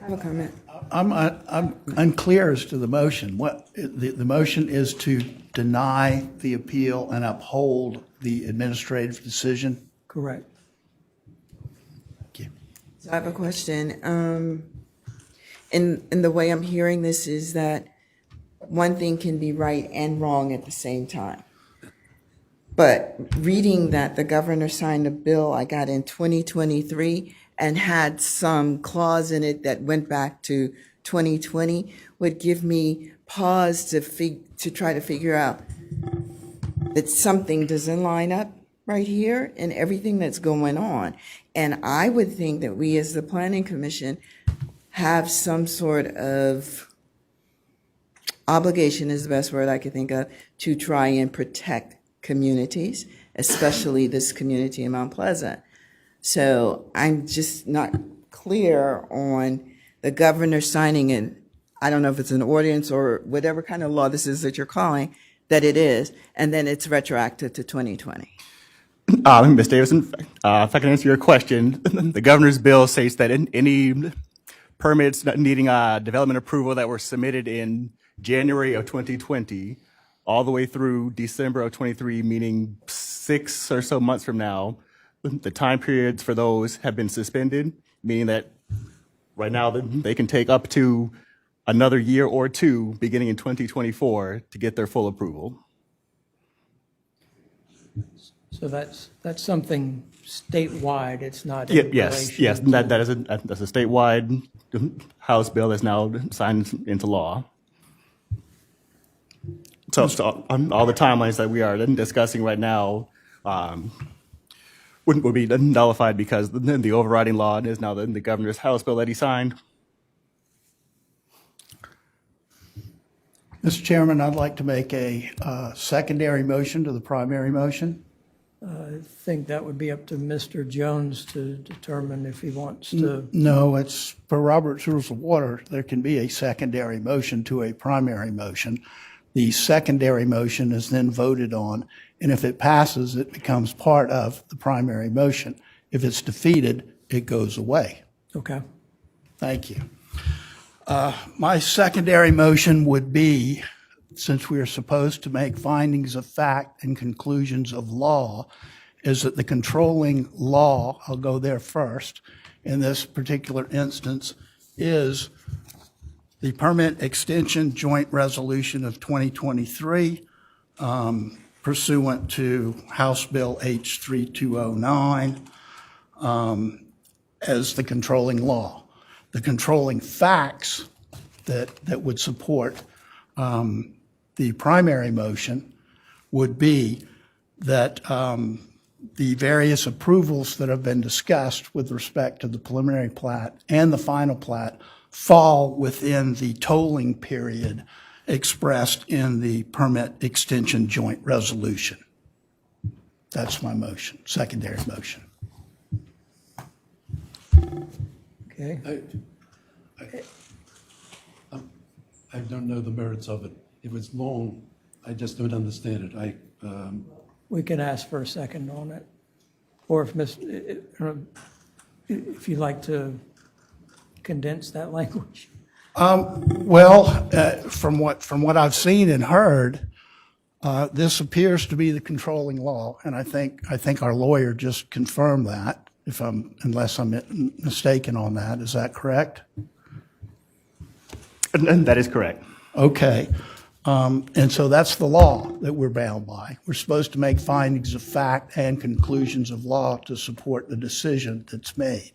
Speaker 9: I have a comment.
Speaker 5: I'm unclear as to the motion. What, the motion is to deny the appeal and uphold the administrative decision?
Speaker 1: Correct.
Speaker 5: Thank you.
Speaker 9: So I have a question. And the way I'm hearing this is that one thing can be right and wrong at the same time. But reading that the governor signed a bill I got in 2023 and had some clause in it that went back to 2020 would give me pause to try to figure out that something doesn't line up right here in everything that's going on. And I would think that we as the Planning Commission have some sort of obligation, is the best word I could think of, to try and protect communities, especially this community in Mount Pleasant. So I'm just not clear on the governor signing it. I don't know if it's an ordinance or whatever kind of law this is that you're calling, that it is, and then it's retroactive to 2020.
Speaker 15: Ms. Davison, if I can answer your question, the governor's bill states that any permits needing development approval that were submitted in January of 2020 all the way through December of 23, meaning 6 or so months from now, the time periods for those have been suspended, meaning that right now they can take up to another year or two beginning in 2024 to get their full approval.
Speaker 1: So that's something statewide. It's not.
Speaker 15: Yes, that's a statewide House bill that's now signed into law. So all the timelines that we are discussing right now would be nullified because the overriding law is now the governor's House bill that he signed.
Speaker 5: Mr. Chairman, I'd like to make a secondary motion to the primary motion.
Speaker 1: I think that would be up to Mr. Jones to determine if he wants to.
Speaker 5: No, it's for Robert's Rules of Order. There can be a secondary motion to a primary motion. The secondary motion is then voted on, and if it passes, it becomes part of the primary motion. If it's defeated, it goes away.
Speaker 1: Okay.
Speaker 5: Thank you. My secondary motion would be, since we are supposed to make findings of fact and conclusions of law, is that the controlling law, I'll go there first, in this particular instance, is the permit extension joint resolution of 2023 pursuant to House Bill H3209 as the controlling law. The controlling facts that would support the primary motion would be that the various approvals that have been discussed with respect to the preliminary plat and the final plat fall within the tolling period expressed in the permit extension joint resolution. That's my motion, secondary motion.
Speaker 1: Okay.
Speaker 6: I don't know the merits of it. It was long. I just don't understand it.
Speaker 1: We can ask for a second on it. Or if you'd like to condense that language.
Speaker 5: Well, from what I've seen and heard, this appears to be the controlling law, and I think our lawyer just confirmed that. Unless I'm mistaken on that, is that correct?
Speaker 15: And that is correct.
Speaker 5: Okay. And so that's the law that we're bound by. We're supposed to make findings of fact and conclusions of law to support the decision that's made.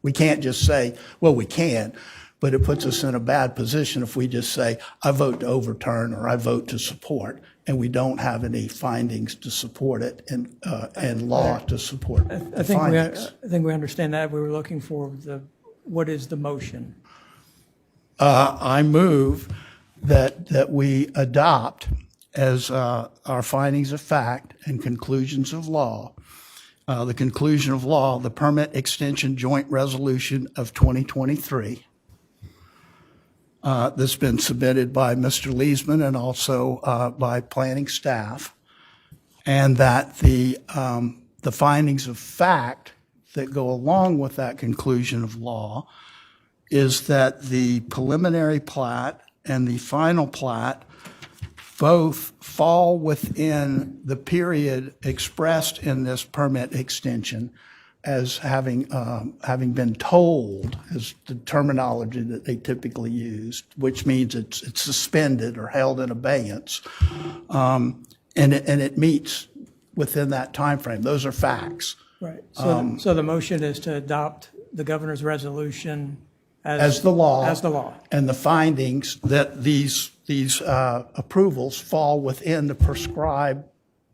Speaker 5: We can't just say, well, we can, but it puts us in a bad position if we just say, I vote to overturn or I vote to support, and we don't have any findings to support it and law to support the findings.
Speaker 1: I think we understand that. We were looking for what is the motion?
Speaker 5: I move that we adopt as our findings of fact and conclusions of law, the conclusion of law, the permit extension joint resolution of 2023 that's been submitted by Mr. Leesman and also by planning staff, and that the findings of fact that go along with that conclusion of law is that the preliminary plat and the final plat both fall within the period expressed in this permit extension as having been told, is the terminology that they typically use, which means it's suspended or held in abeyance, and it meets within that time frame. Those are facts.
Speaker 1: Right. So the motion is to adopt the governor's resolution
Speaker 5: as the law.
Speaker 1: As the law.
Speaker 5: And the findings that these approvals fall within the prescribed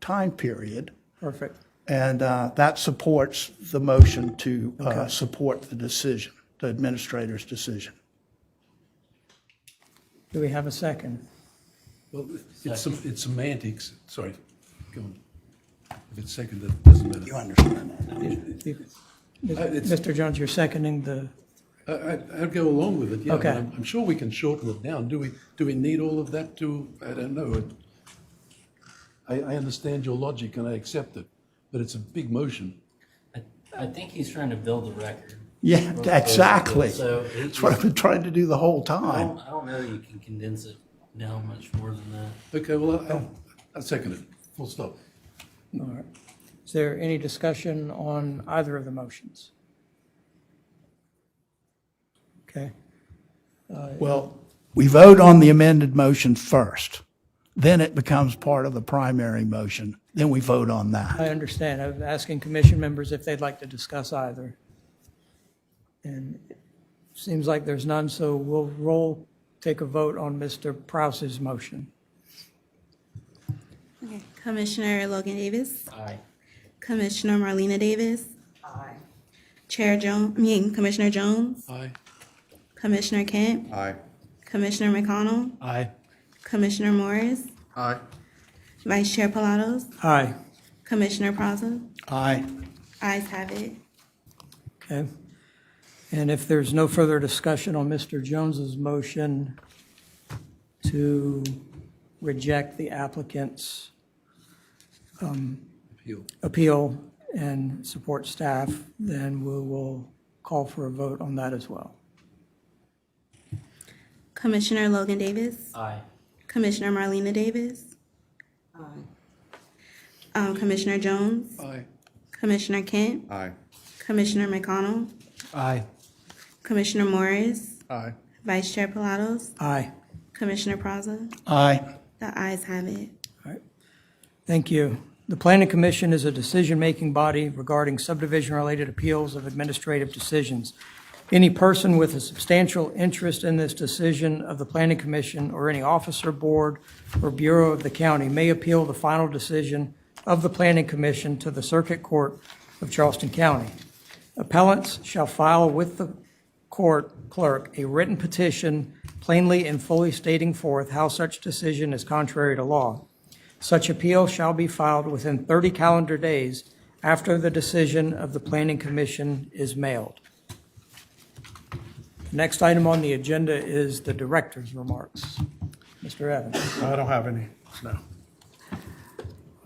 Speaker 5: time period.
Speaker 1: Perfect.
Speaker 5: And that supports the motion to support the decision, the administrator's decision.
Speaker 1: Do we have a second?
Speaker 6: Well, it's semantics. Sorry, go on. If it's seconded, it doesn't matter.
Speaker 5: You understand that?
Speaker 1: Mr. Jones, you're seconding the...
Speaker 6: I'd go along with it, yeah.
Speaker 1: Okay.
Speaker 6: But I'm sure we can shorten it down. Do we need all of that to, I don't know. I understand your logic and I accept it, but it's a big motion.
Speaker 11: I think he's trying to build a record.
Speaker 5: Yeah, exactly.
Speaker 11: So
Speaker 5: That's what I've been trying to do the whole time.
Speaker 11: I don't know that you can condense it down much more than that.
Speaker 6: Okay, well, I'll second it. Full stop.
Speaker 1: All right. Is there any discussion on either of the motions? Okay.
Speaker 5: Well, we vote on the amended motion first. Then it becomes part of the primary motion. Then we vote on that.
Speaker 1: I understand. I'm asking commission members if they'd like to discuss either. And it seems like there's none, so we'll take a vote on Mr. Prouse's motion.
Speaker 3: Okay. Commissioner Logan Davis.
Speaker 11: Aye.
Speaker 3: Commissioner Marlena Davis. Aye. Commissioner Jones.
Speaker 6: Aye.
Speaker 3: Commissioner Kent.
Speaker 13: Aye.
Speaker 3: Commissioner McConnell.
Speaker 12: Aye.
Speaker 3: Commissioner Morris.
Speaker 2: Aye.
Speaker 3: Vice Chair Pilatos.
Speaker 1: Aye.
Speaker 3: Commissioner Praza.
Speaker 5: Aye.
Speaker 3: Ayes have it.
Speaker 1: Okay. And if there's no further discussion on Mr. Jones's motion to reject the applicant's appeal and support staff, then we will call for a vote on that as well.
Speaker 3: Commissioner Logan Davis.
Speaker 11: Aye.
Speaker 3: Commissioner Marlena Davis. Aye. Commissioner Jones.
Speaker 6: Aye.
Speaker 3: Commissioner Kent.
Speaker 13: Aye.
Speaker 3: Commissioner McConnell.
Speaker 12: Aye.
Speaker 3: Commissioner Morris.
Speaker 2: Aye.
Speaker 3: Vice Chair Pilatos.
Speaker 1: Aye.
Speaker 3: Commissioner Praza.
Speaker 5: Aye.
Speaker 3: The ayes have it.
Speaker 1: All right. Thank you. The Planning Commission is a decision-making body regarding subdivision-related appeals of administrative decisions. Any person with a substantial interest in this decision of the Planning Commission or any officer, board, or bureau of the county may appeal the final decision of the Planning Commission to the Circuit Court of Charleston County. Appellants shall file with the court clerk a written petition plainly and fully stating forth how such decision is contrary to law. Such appeal shall be filed within 30 calendar days after the decision of the Planning Commission is mailed. The next item on the agenda is the director's remarks. Mr. Evans.
Speaker 2: I don't have any, no.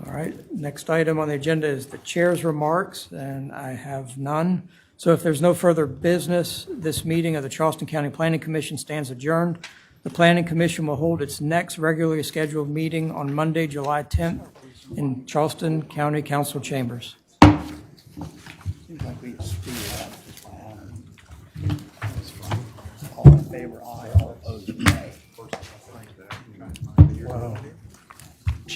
Speaker 1: All right, next item on the agenda is the chair's remarks, and I have none. So if there's no further business, this meeting of the Charleston County Planning Commission stands adjourned. The Planning Commission will hold its next regularly scheduled meeting on Monday, July 10th in Charleston County Council Chambers.
Speaker 5: Seems like we speed it up just by having. All in favor, aye. All opposed, nay.